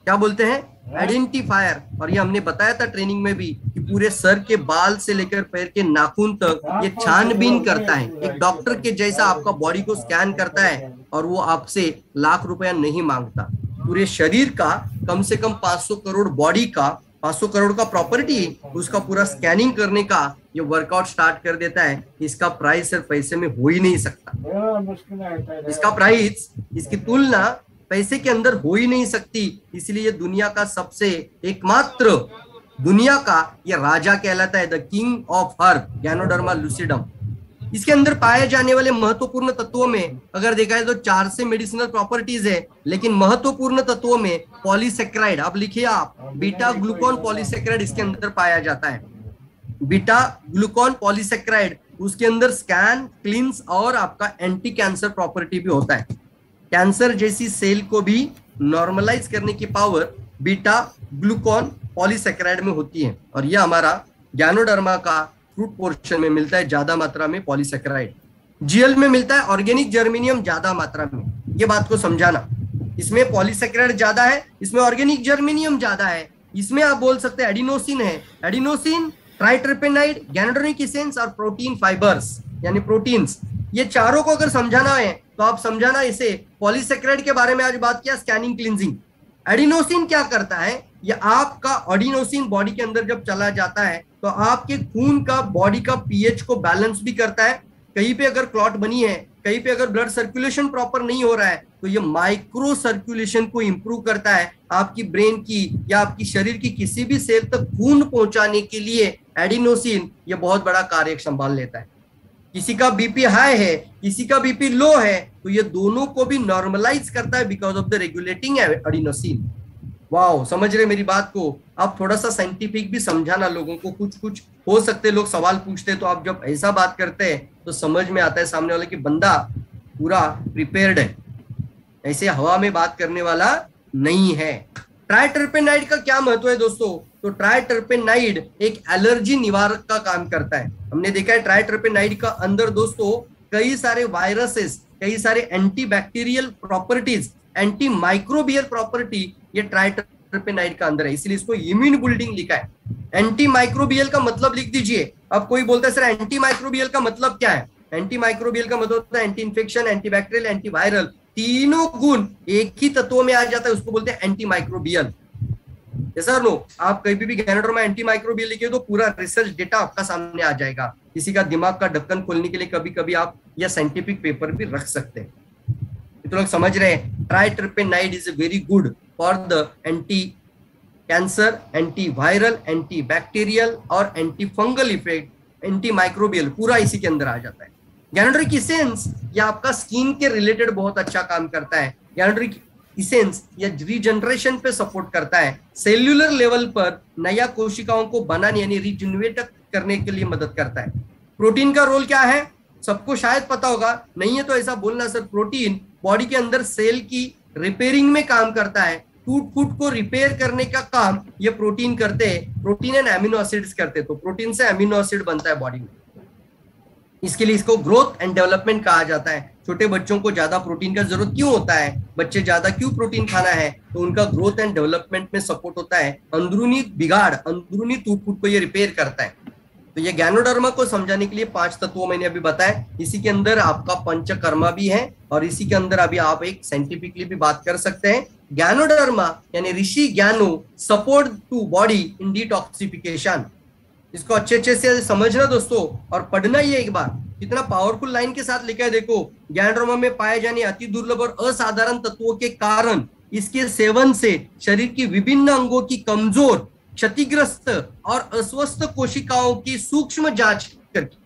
क्या बोलते हैं? आइडेंटिफायर। और ये हमने बताया था ट्रेनिंग में भी कि पूरे सर के बाल से लेकर पैर के नाखून तक ये छानबीन करता है। एक डॉक्टर के जैसा आपका बॉडी को स्कैन करता है और वो आपसे लाख रुपया नहीं मांगता। पूरे शरीर का कम से कम 500 करोड़ बॉडी का, 500 करोड़ का प्रॉपर्टी, उसका पूरा स्कैनिंग करने का ये वर्कआउट स्टार्ट कर देता है। इसका प्राइस सिर्फ पैसे में हो ही नहीं सकता। इसका प्राइस, इसकी तुलना पैसे के अंदर हो ही नहीं सकती। इसलिए दुनिया का सबसे एकमात्र, दुनिया का ये राजा कहलाता है, द किंग ऑफ हर्ब, ज्ञानोडर्मा लुसिडम। इसके अंदर पाए जाने वाले महत्वपूर्ण तत्वों में अगर देखा है तो 4 से मेडिसिनल प्रॉपर्टीज है, लेकिन महत्वपूर्ण तत्वों में पॉलीसेक्राइड, आप लिखिए आप, बीटा ग्लूकॉन पॉलीसेक्राइड इसके अंदर पाया जाता है। बीटा ग्लूकॉन पॉलीसेक्राइड, उसके अंदर स्कैन, क्लिंस और आपका एंटी कैंसर प्रॉपर्टी भी होता है। कैंसर जैसी सेल को भी नॉर्मलाइज करने की पावर बीटा ग्लूकॉन पॉलीसेक्राइड में होती है। और यह हमारा ज्ञानोडर्मा का फ्रूट पोर्शन में मिलता है ज्यादा मात्रा में पॉलीसेक्राइड। जीएल में मिलता है ऑर्गेनिक जर्मेनियम ज्यादा मात्रा में। ये बात को समझाना, इसमें पॉलीसेक्राइड ज्यादा है, इसमें ऑर्गेनिक जर्मेनियम ज्यादा है। इसमें आप बोल सकते हैं एडिनोसिन है, एडिनोसिन, ट्राइटरपेनाइड, गैनोडर्मिक एसेंस और प्रोटीन फाइबर्स यानी प्रोटीन्स। ये चारों को अगर समझाना है तो आप समझाना इसे। पॉलीसेक्राइड के बारे में आज बात किया, स्कैनिंग, क्लिंजिंग। एडिनोसिन क्या करता है? ये आपका एडिनोसिन बॉडी के अंदर जब चला जाता है तो आपके खून का, बॉडी का पीएच को बैलेंस भी करता है। कहीं पे अगर क्लॉट बनी है, कहीं पे अगर ब्लड सर्कुलेशन प्रॉपर नहीं हो रहा है तो ये माइक्रो सर्कुलेशन को इंप्रूव करता है। आपकी ब्रेन की या आपकी शरीर की किसी भी सेल तक खून पहुंचाने के लिए एडिनोसिन ये बहुत बड़ा कार्य संभाल लेता है। किसी का बीपी हाई है, किसी का बीपी लो है, तो ये दोनों को भी नॉर्मलाइज करता है because of the regulating adenosine. Wow, समझ रहे मेरी बात को? आप थोड़ा सा साइंटिफिक भी समझाना लोगों को। कुछ हो सकते लोग सवाल पूछते हैं, तो आप जब ऐसा बात करते हैं तो समझ में आता है सामने वाले कि बंदा पूरा प्रिपेयर्ड है, ऐसे हवा में बात करने वाला नहीं है। ट्राइटरपेनाइड का क्या महत्व है दोस्तों? तो ट्राइटरपेनाइड एक एलर्जी निवारक का काम करता है। हमने देखा है ट्राइटरपेनाइड का अंदर दोस्तों कई सारे वायरसेस, कई सारे anti bacterial properties, anti microbial property ये ट्राइटरपेनाइड का अंदर है, इसलिए इसको इम्यून बिल्डिंग लिखा है। एंटी माइक्रोबियल का मतलब लिख दीजिए। अब कोई बोलता है सर एंटी माइक्रोबियल का मतलब क्या है? एंटी माइक्रोबियल का मतलब होता है anti infection, anti bacterial, anti viral, तीनों गुण एक ही तत्व में आ जाता है, उसको बोलते हैं एंटी माइक्रोबियल। सर नो, आप कहीं भी ज्ञानोडर्मा एंटी माइक्रोबियल लिखे तो पूरा रिसर्च डेटा आपका सामने आ जाएगा। किसी का दिमाग का ढक्कन खोलने के लिए कभी कभी आप यह साइंटिफिक पेपर भी रख सकते हैं। तो लोग समझ रहे हैं triterpenoid is very good for the anti cancer, anti viral, anti bacterial और anti fungal effect, anti microbial पूरा इसी के अंदर आ जाता है। ज्ञानोडर्मिक एसेंस ये आपका स्किन के रिलेटेड बहुत अच्छा काम करता है। ज्ञानोडर्मिक इसेंस या रीजनरेशन पे सपोर्ट करता है, सेल्यूलर लेवल पर नया कोशिकाओं को बनाने यानी रीजनरेट करने के लिए मदद करता है। प्रोटीन का रोल क्या है सबको शायद पता होगा, नहीं है तो ऐसा बोलना सर। प्रोटीन बॉडी के अंदर सेल की रिपेयरिंग में काम करता है, टूट फूट को रिपेयर करने का काम ये प्रोटीन करते हैं, प्रोटीन एंड एमिनो एसिड्स करते हैं। तो प्रोटीन से एमिनो एसिड बनता है बॉडी में, इसके लिए इसको ग्रोथ एंड डेवलपमेंट कहा जाता है। छोटे बच्चों को ज्यादा प्रोटीन का जरूरत क्यों होता है, बच्चे ज्यादा क्यों प्रोटीन खाना है, तो उनका ग्रोथ एंड डेवलपमेंट में सपोर्ट होता है। अंदरूनी बिगाड़, अंदरूनी टूट फूट को ये रिपेयर करता है। तो ये गैनोडर्मा को समझाने के लिए 5 तत्वों मैंने अभी बताया, इसी के अंदर आपका पंचकर्मा भी है और इसी के अंदर अभी आप एक साइंटिफिकली भी बात कर सकते हैं। गैनोडर्मा यानी ऋषि ज्ञानो support to body in detoxification. इसको अच्छे से समझना दोस्तों और पढ़ना ये एक बार, कितना पावरफुल लाइन के साथ लिखा है देखो। गैनोडर्मा में पाए जाने अति दुर्लभ और असाधारण तत्वों के कारण इसके सेवन से शरीर की विभिन्न अंगों की कमजोर, क्षतिग्रस्त और अस्वस्थ कोशिकाओं की सूक्ष्म जांच करके,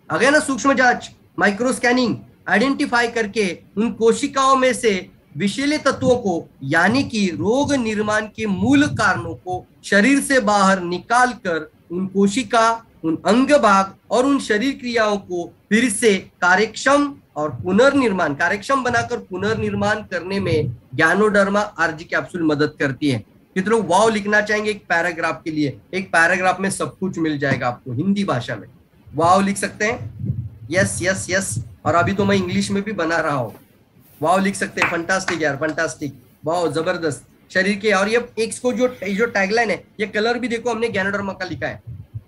अगर ना सूक्ष्म जांच माइक्रो स्कैनिंग आइडेंटिफाई करके उन कोशिकाओं में से विषैले तत्वों को यानी कि रोग निर्माण के मूल कारणों को शरीर से बाहर निकाल कर उन कोशिका, उन अंग भाग और उन शरीर क्रियाओं को फिर से कार्यक्षम और पुनर्निर्माण, कार्यक्षम बनाकर पुनर्निर्माण करने में गैनोडर्मा आरजी कैप्सूल मदद करती है। कितने लोग वाव लिखना चाहेंगे एक पैराग्राफ के लिए? एक पैराग्राफ में सब कुछ मिल जाएगा आपको हिंदी भाषा में। वाव लिख सकते हैं, यस यस यस। और अभी तो मैं इंग्लिश में भी बना रहा हूँ, वाव लिख सकते हैं। फंटास्टिक यार, फंटास्टिक, वाव, जबरदस्त। शरीर के और ये एक को जो टैगलाइन है, ये कलर भी देखो हमने गैनोडर्मा का लिखा है।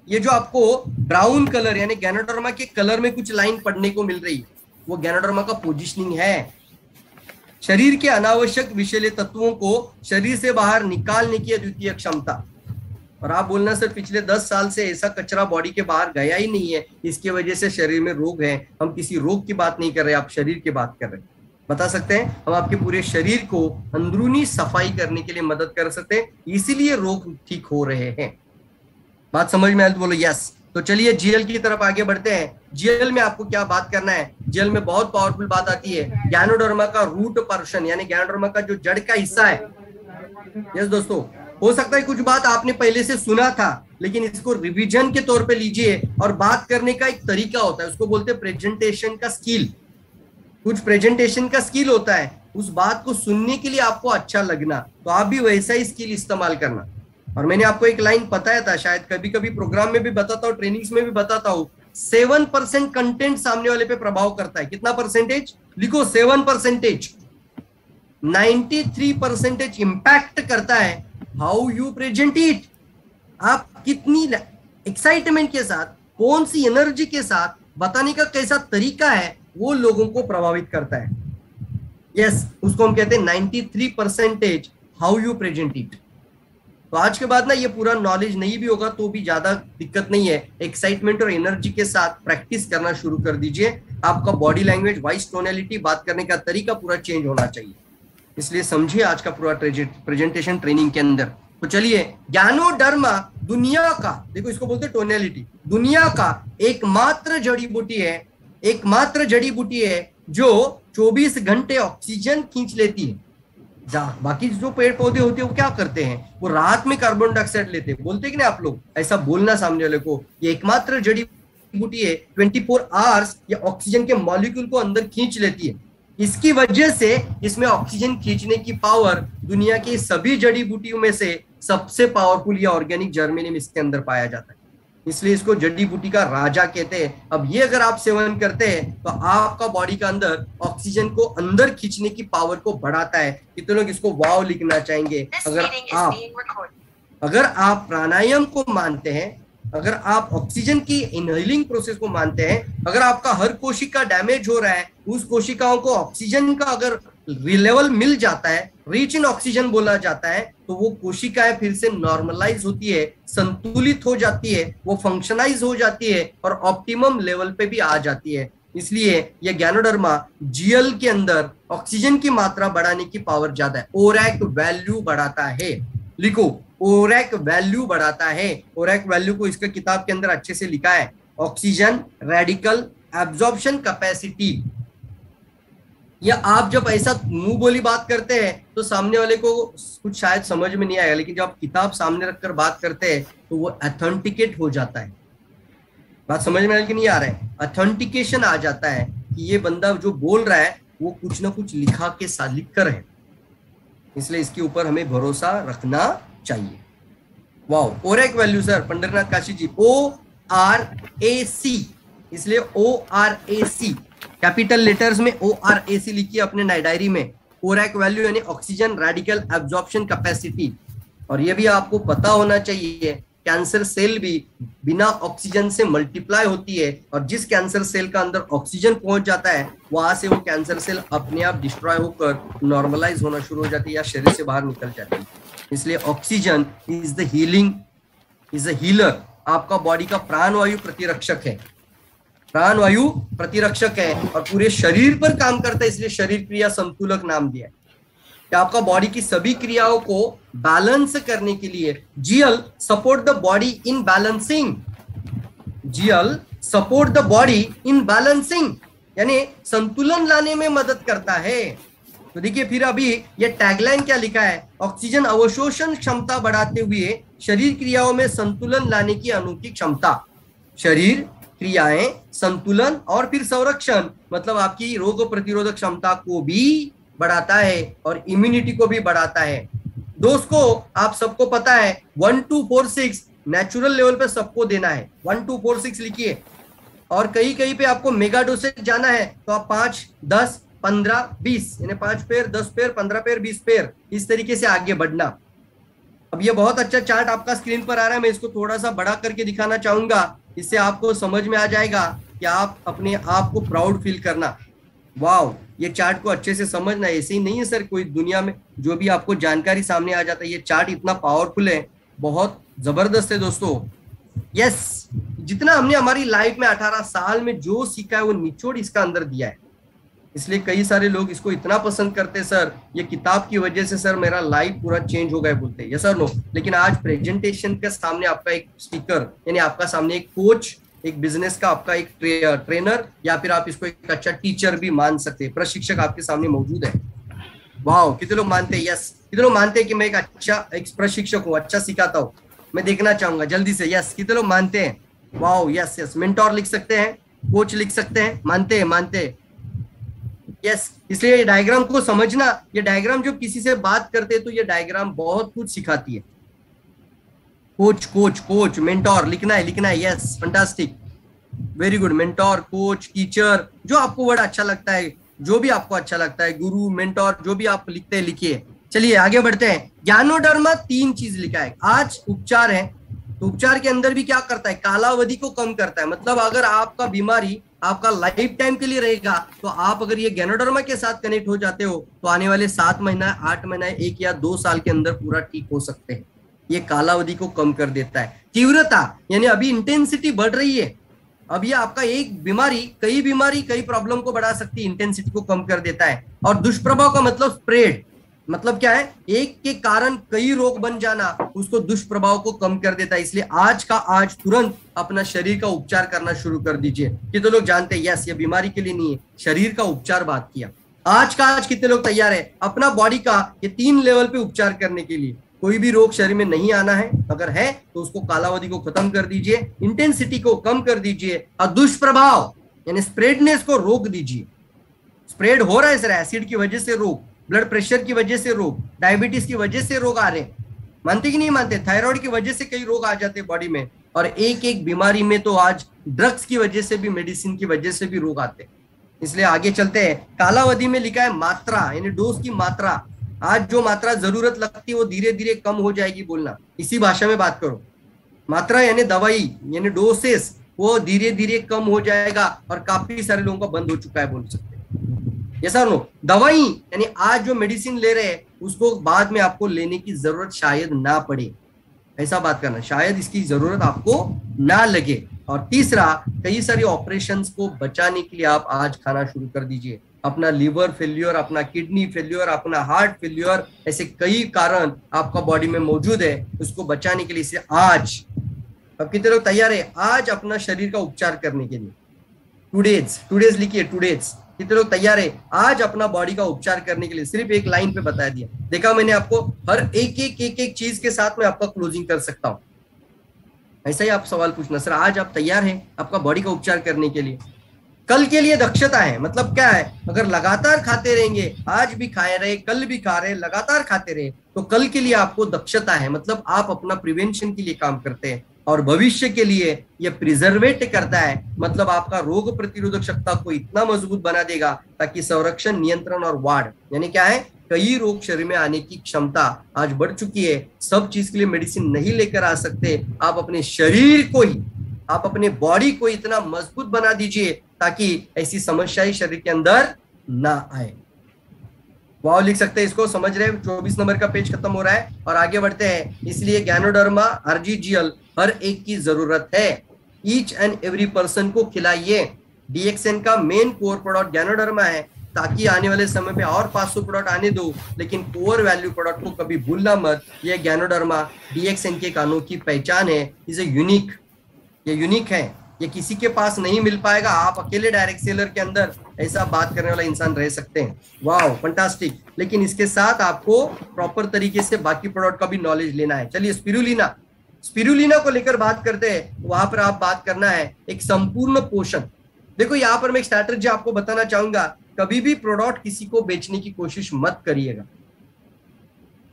ये जो आपको ब्राउन कलर यानी गैनोडर्मा के कलर में कुछ लाइन पढ़ने को मिल रही है, वो गैनोडर्मा का पोजिशनिंग है। शरीर के अनावश्यक विषैले तत्वों को शरीर से बाहर निकालने की अद्वितीय क्षमता। और आप बोलना सर पिछले 10 साल से ऐसा कचरा बॉडी के बाहर गया ही नहीं है, इसकी वजह से शरीर में रोग है। हम किसी रोग की बात नहीं कर रहे, आप शरीर की बात कर रहे हैं। बता सकते हैं हम आपके पूरे शरीर को अंदरूनी सफाई करने के लिए मदद कर सकते हैं, इसीलिए रोग ठीक हो रहे हैं। बात समझ में आए तो बोलो यस। तो चलिए जीएल की तरफ आगे बढ़ते हैं। जीएल में आपको क्या बात करना है? जीएल में बहुत पावरफुल बात आती है, गैनोडर्मा का रूट पोर्शन यानी गैनोडर्मा का जो जड़ का हिस्सा है। यस दोस्तों, हो सकता है कुछ बात आपने पहले से सुना था, लेकिन इसको रिवीजन के तौर पे लीजिए। और बात करने का एक तरीका होता है, उसको बोलते हैं प्रेजेंटेशन का स्किल। कुछ प्रेजेंटेशन का स्किल होता है, उस बात को सुनने के लिए आपको अच्छा लगना, तो आप भी वैसा ही स्किल इस्तेमाल करना। और मैंने आपको एक लाइन बताया था, शायद कभी कभी प्रोग्राम में भी बताता हूँ, ट्रेनिंग्स में भी बताता हूँ, 7% कंटेंट सामने वाले पे प्रभाव करता है। कितना परसेंटेज? लिखो 7%। 93% इंपैक्ट करता है हाउ यू प्रेजेंट इट। आप कितनी एक्साइटमेंट के साथ, कौन सी एनर्जी के साथ बताने का कैसा तरीका है, वो लोगों को प्रभावित करता है। यस, उसको हम कहते हैं 93% हाउ यू प्रेजेंट इट। तो आज के बाद ना ये पूरा नॉलेज नहीं भी होगा तो भी ज्यादा दिक्कत नहीं है, एक्साइटमेंट और एनर्जी के साथ प्रैक्टिस करना शुरू कर दीजिए। आपका बॉडी लैंग्वेज, वॉइस टोनैलिटी, बात करने का तरीका पूरा चेंज होना चाहिए। इसलिए समझिए आज का पूरा प्रेजेंटेशन ट्रेनिंग के अंदर। तो चलिए, गैनोडर्मा दुनिया का, देखो इसको बोलते हैं टोनैलिटी, दुनिया का एकमात्र जड़ी बूटी है, एकमात्र जड़ी बूटी है जो 24 घंटे ऑक्सीजन खींच लेती है। बाकी जो पेड़ पौधे होते हैं वो क्या करते हैं? वो रात में कार्बन डाइऑक्साइड लेते हैं। बोलते हैं कि नहीं आप लोग? ऐसा बोलना सामने वाले को। ये एकमात्र जड़ी बूटी है, 24 आवर्स ये ऑक्सीजन के मॉलिक्यूल को अंदर खींच लेती है। इसकी वजह से इसमें ऑक्सीजन खींचने की पावर दुनिया की सभी जड़ी बूटियों में से सबसे पावरफुल या ऑर्गेनिक जर्मेनियम इसके अंदर पाया जाता है, इसलिए इसको जड़ी बूटी का राजा कहते हैं। अब ये अगर आप सेवन करते हैं तो आपका बॉडी का अंदर ऑक्सीजन को अंदर खींचने की पावर को बढ़ाता है। कितने लोग इसको वाव लिखना चाहेंगे? अगर आप प्राणायाम को मानते हैं, अगर आप ऑक्सीजन की इनहेलिंग प्रोसेस को मानते हैं, अगर आपका हर कोशिका डैमेज हो रहा है, उस कोशिकाओं को ऑक्सीजन का अगर लेवल मिल जाता है, रिच इन ऑक्सीजन बोला जाता है, तो वो कोशिकाएं फिर से नॉर्मलाइज होती है, संतुलित हो जाती है, वो फंक्शनाइज हो जाती है और ऑप्टिमम लेवल पे भी आ जाती है। इसलिए ये गैनोडर्मा जीएल के अंदर ऑक्सीजन की मात्रा बढ़ाने की पावर ज्यादा है, ओरैक वैल्यू बढ़ाता है। लिखो, ओरैक वैल्यू बढ़ाता है। ओरैक वैल्यू को इसके किताब के अंदर अच्छे से लिखा है, ऑक्सीजन रेडिकल एब्जॉर्प्शन कैपेसिटी। या आप जब ऐसा मुंह बोली बात करते हैं तो सामने वाले को कुछ शायद समझ में नहीं आएगा, लेकिन जब आप किताब सामने रखकर बात करते हैं तो वो ऑथेंटिकेट हो जाता है। बात समझ में नहीं आ रहा है? ऑथेंटिकेशन आ जाता है कि ये बंदा जो बोल रहा है वो कुछ ना कुछ लिखा के साथ लिख कर है, इसलिए इसके ऊपर हमें भरोसा रखना चाहिए। Wow, ओरेक value sir पंडरनाथ Kashi ji, ORAC, इसलिए ORAC कैपिटल लेटर्स में ORAC लिखिए अपने डायरी में। ओरेक वैल्यू यानी ऑक्सीजन रेडिकल एब्जॉर्प्शन कैपेसिटी। और ये भी आपको पता होना चाहिए, कैंसर सेल भी बिना ऑक्सीजन से मल्टीप्लाई होती है, और जिस कैंसर सेल का अंदर ऑक्सीजन पहुंच जाता है वहां से वो कैंसर सेल अपने आप डिस्ट्रॉय होकर नॉर्मलाइज होना शुरू हो जाती है या शरीर से बाहर निकल जाती है। इसलिए ऑक्सीजन इज द हीलर, आपका बॉडी का प्राणवायु प्रतिरक्षक है, प्राणवायु प्रतिरक्षक है और पूरे शरीर पर काम करता है, इसलिए शरीर क्रिया संतुलक नाम दिया है। कि आपका बॉडी की सभी क्रियाओं को बैलेंस करने के लिए GL support the body in balancing, GL support the body in balancing यानी संतुलन लाने में मदद करता है। तो देखिए फिर अभी ये टैगलाइन क्या लिखा है, ऑक्सीजन अवशोषण क्षमता बढ़ाते हुए शरीर क्रियाओं में संतुलन लाने की अनोखी क्षमता। शरीर क्रियाएं, संतुलन और फिर संरक्षण, मतलब आपकी रोग प्रतिरोधक क्षमता को भी बढ़ाता है और इम्यूनिटी को भी बढ़ाता है। दोस्तों आप सबको पता है 1 2 4 6 नेचुरल लेवल पे सबको देना है, 1 2 4 6 लिखिए। और कहीं कहीं पे आपको मेगा डोसेज जाना है तो आप 5 10 15 20 यानी 5 पेयर 10 पेयर 15 पेयर 20 पेयर इस तरीके से आगे बढ़ना। अब ये बहुत अच्छा चार्ट आपका स्क्रीन पर आ रहा है, मैं इसको थोड़ा सा बड़ा करके दिखाना चाहूंगा, इससे आपको समझ में आ जाएगा कि आप अपने आप को प्राउड फील करना। वाओ, ये चार्ट को अच्छे से समझना, ऐसे ही नहीं है सर कोई दुनिया में जो भी आपको जानकारी सामने आ जाता है, ये चार्ट इतना पावरफुल है, बहुत जबरदस्त है दोस्तों। यस, जितना हमने हमारी लाइफ में 18 साल में जो सीखा है वो निचोड़ इसका अंदर दिया है, इसलिए कई सारे लोग इसको इतना पसंद करते हैं, सर ये किताब की वजह से सर मेरा लाइफ पूरा चेंज हो गया बोलते हैं, यस सर नो। लेकिन आज प्रेजेंटेशन के सामने आपका एक स्पीकर यानी आपका सामने एक कोच, एक बिजनेस का आपका एक ट्रेनर या फिर आप इसको एक अच्छा टीचर भी मान सकते हैं, प्रशिक्षक आपके सामने मौजूद है। वाह, कितने लोग मानते हैं? यस, कितने लोग मानते हैं कि मैं एक प्रशिक्षक हूँ, अच्छा सिखाता हूँ? मैं देखना चाहूंगा जल्दी से। यस, कितने लोग मानते हैं? वाह, यस यस, मेंटोर लिख सकते हैं, कोच लिख सकते हैं, मानते हैं मानते हैं। यस, इसलिए ये डायग्राम को समझना, ये डायग्राम जब किसी से बात करते हैं तो ये डायग्राम बहुत कुछ सिखाती है। कोच कोच कोच, मेंटोर लिखना है। Yes, fantastic, very good. Mentor, coach, teacher, जो आपको वर्ड अच्छा लगता है, जो भी आपको अच्छा लगता है, गुरु, मेंटोर, जो भी आप लिखते हैं लिखिए। चलिए आगे बढ़ते हैं। ज्ञानोडर्मा 3 चीज लिखा है। आज उपचार है तो उपचार के अंदर भी क्या करता है, कालावधि को कम करता है। मतलब अगर आपका बीमारी आपका लाइफ टाइम के लिए रहेगा तो आप अगर ये ज्ञानोडर्मा के साथ कनेक्ट हो जाते हो तो आने वाले 7 महीना 8 महीना 1 या 2 साल के अंदर पूरा ठीक हो सकते हैं। ये कालावधि को कम कर देता है। तीव्रता यानी अभी इंटेंसिटी बढ़ रही है, अब ये आपका एक बीमारी कई प्रॉब्लम को बढ़ा सकती है, इंटेंसिटी को कम कर देता है। और दुष्प्रभाव का मतलब स्प्रेड, मतलब क्या है, एक के कारण कई रोग बन जाना, उसको दुष्प्रभाव को कम कर देता है। इसलिए आज का आज तुरंत अपना शरीर का उपचार करना शुरू कर दीजिए। कितने लोग जानते हैं यस ये बीमारी के लिए नहीं है, शरीर का उपचार बात किया। आज का आज कितने लोग तैयार है अपना बॉडी का ये 3 लेवल पे उपचार करने के लिए? कोई भी रोग शरीर में नहीं आना है, अगर है तो उसको कालावधि को खत्म कर दीजिए, इंटेंसिटी को कम कर दीजिए और दुष्प्रभाव यानी स्प्रेडनेस को रोक दीजिए। स्प्रेड हो रहा है सर, एसिड की वजह से रोग, ब्लड प्रेशर की वजह से रोग, डायबिटीज की वजह से रोग आ रहे, मानते कि नहीं मानते? थायराइड की वजह से कई रोग आ जाते हैं बॉडी में, और एक एक बीमारी में तो आज ड्रग्स की वजह से भी, मेडिसिन की वजह से भी रोग आते हैं। इसलिए आगे चलते हैं। कालावधि में लिखा है मात्रा यानी डोज की मात्रा। आज जो मात्रा जरूरत लगती है वो धीरे धीरे कम हो जाएगी, बोलना इसी भाषा में बात करो। मात्रा यानी दवाई यानी डोसेस, वो धीरे धीरे कम हो जाएगा और काफी सारे लोगों का बंद हो चुका है, बोल सकते हैं। यस और नो? दवाई यानी आज जो मेडिसिन ले रहे हैं उसको बाद में आपको लेने की जरूरत शायद ना पड़े, ऐसा बात करना, शायद इसकी जरूरत आपको ना लगे। और तीसरा, कई सारी ऑपरेशंस को बचाने के लिए आप आज खाना शुरू कर दीजिए। अपना लीवर फेल्योर, अपना किडनी फेल्योर, अपना हार्ट फेल्योर, ऐसे कई कारण आपका बॉडी में मौजूद है, उसको बचाने के लिए से आज, अब कितने लोग तैयार है आज अपना शरीर का उपचार करने के लिए? टूडेज लिखिए, टूडेज कितने लोग तैयार है आज अपना बॉडी का उपचार करने के लिए? सिर्फ एक लाइन पे बता दिया, देखा मैंने आपको, हर एक चीज के साथ मैं आपका क्लोजिंग कर सकता हूं। ऐसा ही आप सवाल पूछना, सर आज आप तैयार हैं आपका बॉडी का उपचार करने के लिए? कल के लिए दक्षता है, मतलब क्या है, अगर लगातार खाते रहेंगे, आज भी खाए रहे, कल भी खा रहे, लगातार खाते रहे, तो कल के लिए आपको दक्षता है, मतलब आप अपना प्रिवेंशन के लिए काम करते हैं। और भविष्य के लिए ये प्रिजर्वेट करता है, मतलब आपका रोग प्रतिरोधक क्षमता को इतना मजबूत बना देगा ताकि संरक्षण, नियंत्रण और वाढ़, यानी क्या है, कई रोग शरीर में आने की क्षमता आज बढ़ चुकी है। सब चीज के लिए मेडिसिन नहीं लेकर आ सकते, आप अपने शरीर को ही, आप अपने बॉडी को इतना मजबूत बना दीजिए ताकि ऐसी समस्याएं शरीर के अंदर ना आए। वाव लिख सकते हैं इसको, समझ रहे हैं? 24 नंबर का पेज खत्म हो रहा है और आगे बढ़ते हैं। इसलिए गैनोडर्मा आरजीजीएल हर एक की जरूरत है, ईच एंड एवरी पर्सन को खिलाइए। डीएक्सएन का मेन कोर प्रोडक्ट गैनोडर्मा है, ताकि आने वाले समय पे और 500 प्रोडक्ट आने दो, लेकिन कोर वैल्यू प्रोडक्ट को कभी भूलना मत। ये गैनोडर्मा डीएक्सएन के कानों की पहचान है, इसे यूनिक, ये यूनिक है, ये किसी के पास नहीं मिल पाएगा। आप अकेले डायरेक्ट सेलर के अंदर ऐसा बात करने वाला इंसान रह सकते हैं। Wow fantastic. लेकिन इसके साथ आपको प्रॉपर तरीके से बाकी प्रोडक्ट का भी नॉलेज लेना है। चलिए स्पिरुलिना, स्पिरुलिना को लेकर बात करते हैं। वहां पर आप बात करना है एक संपूर्ण पोषण। देखो यहाँ पर मैं एक स्ट्रैटेजी आपको बताना चाहूंगा, कभी भी प्रोडक्ट किसी को बेचने की कोशिश मत करिएगा।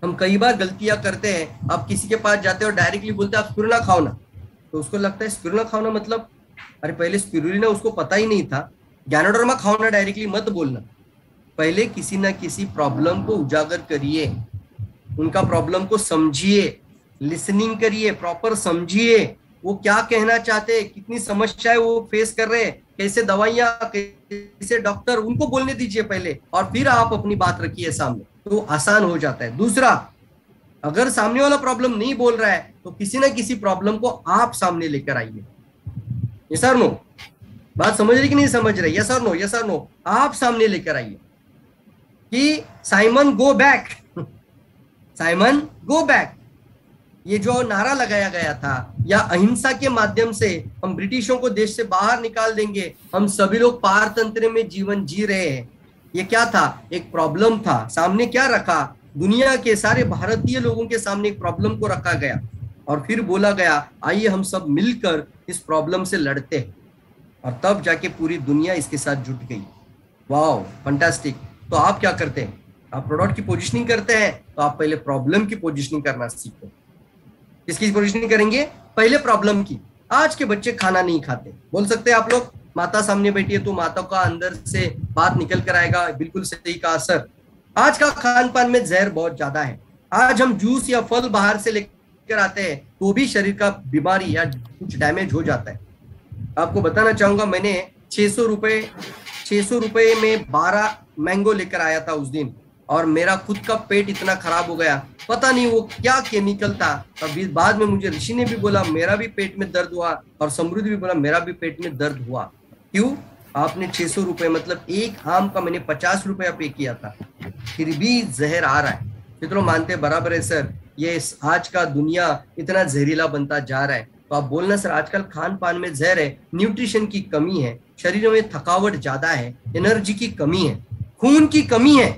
हम कई बार गलतियां करते हैं, आप किसी के पास जाते हो डायरेक्टली बोलते हैं आप स्पिरुलिना खाओ ना, तो उसको लगता है स्पिरुलिना खाओ ना मतलब, अरे पहले स्पिरुलिना उसको पता ही नहीं था। गैनोडर्मा खाओ ना डायरेक्टली मत बोलना, पहले किसी ना किसी प्रॉब्लम को उजागर करिए, उनका प्रॉब्लम को समझिए, लिसनिंग करिए, प्रॉपर समझिए वो क्या कहना चाहते हैं, कितनी समस्याएं वो फेस कर रहे हैं, कैसे दवाइयां, कैसे डॉक्टर, उनको बोलने दीजिए पहले, और फिर आप अपनी बात रखिए सामने, तो आसान हो जाता है। दूसरा, अगर सामने वाला प्रॉब्लम नहीं बोल रहा है तो किसी ना किसी प्रॉब्लम को आप सामने लेकर आइए। यस और नो? बात समझ रही कि नहीं समझ रहे? यस और नो? यस और नो? आप सामने लेकर आइए कि Simon go back, Simon go back, ये जो नारा लगाया गया था, या अहिंसा के माध्यम से हम ब्रिटिशों को देश से बाहर निकाल देंगे, हम सभी लोग पारतंत्र में जीवन जी रहे हैं, ये क्या था? एक प्रॉब्लम था, सामने क्या रखा? दुनिया के सारे भारतीय लोगों के सामने एक प्रॉब्लम को रखा गया और फिर बोला गया आइए हम सब मिलकर इस प्रॉब्लम से लड़ते हैं, और तब जाके पूरी दुनिया इसके साथ जुट गई। Wow fantastic. तो आप क्या करते हैं? आप प्रोडक्ट की पोजीशनिंग करते हैं, तो आप पहले प्रॉब्लम की पोजीशनिंग करना सीखो। किसकी पोजीशनिंग करेंगे? पहले प्रॉब्लम की। आज के बच्चे खाना नहीं खाते, बोल सकते हैं आप लोग, माता सामने बैठी है तो माता का अंदर से बात निकल कर आएगा, बिल्कुल सही कहा सर, आज का खान पान में जहर बहुत ज्यादा है। आज हम जूस या फल बाहर से लेकर आते हैं तो भी शरीर का बीमारी या कुछ डैमेज हो जाता है। आपको बताना चाहूंगा, मैंने 600 रुपए में 12 मैंगो लेकर आया था उस दिन, और मेरा खुद का पेट इतना खराब हो गया, पता नहीं वो क्या केमिकल था। अभी बाद में मुझे ऋषि ने भी बोला मेरा भी पेट में दर्द हुआ, और समृद्धि भी बोला मेरा भी पेट में दर्द हुआ। क्यों? आपने 600 रुपए, मतलब एक आम का मैंने 50 रुपया पे किया था, फिर भी जहर आ रहा है। कितने मानते बराबर है सर, ये आज का दुनिया इतना जहरीला बनता जा रहा है। तो आप बोलना सर आजकल खान पान में जहर है, न्यूट्रिशन की कमी है, शरीर में थकावट ज्यादा है, एनर्जी की कमी है, खून की कमी है।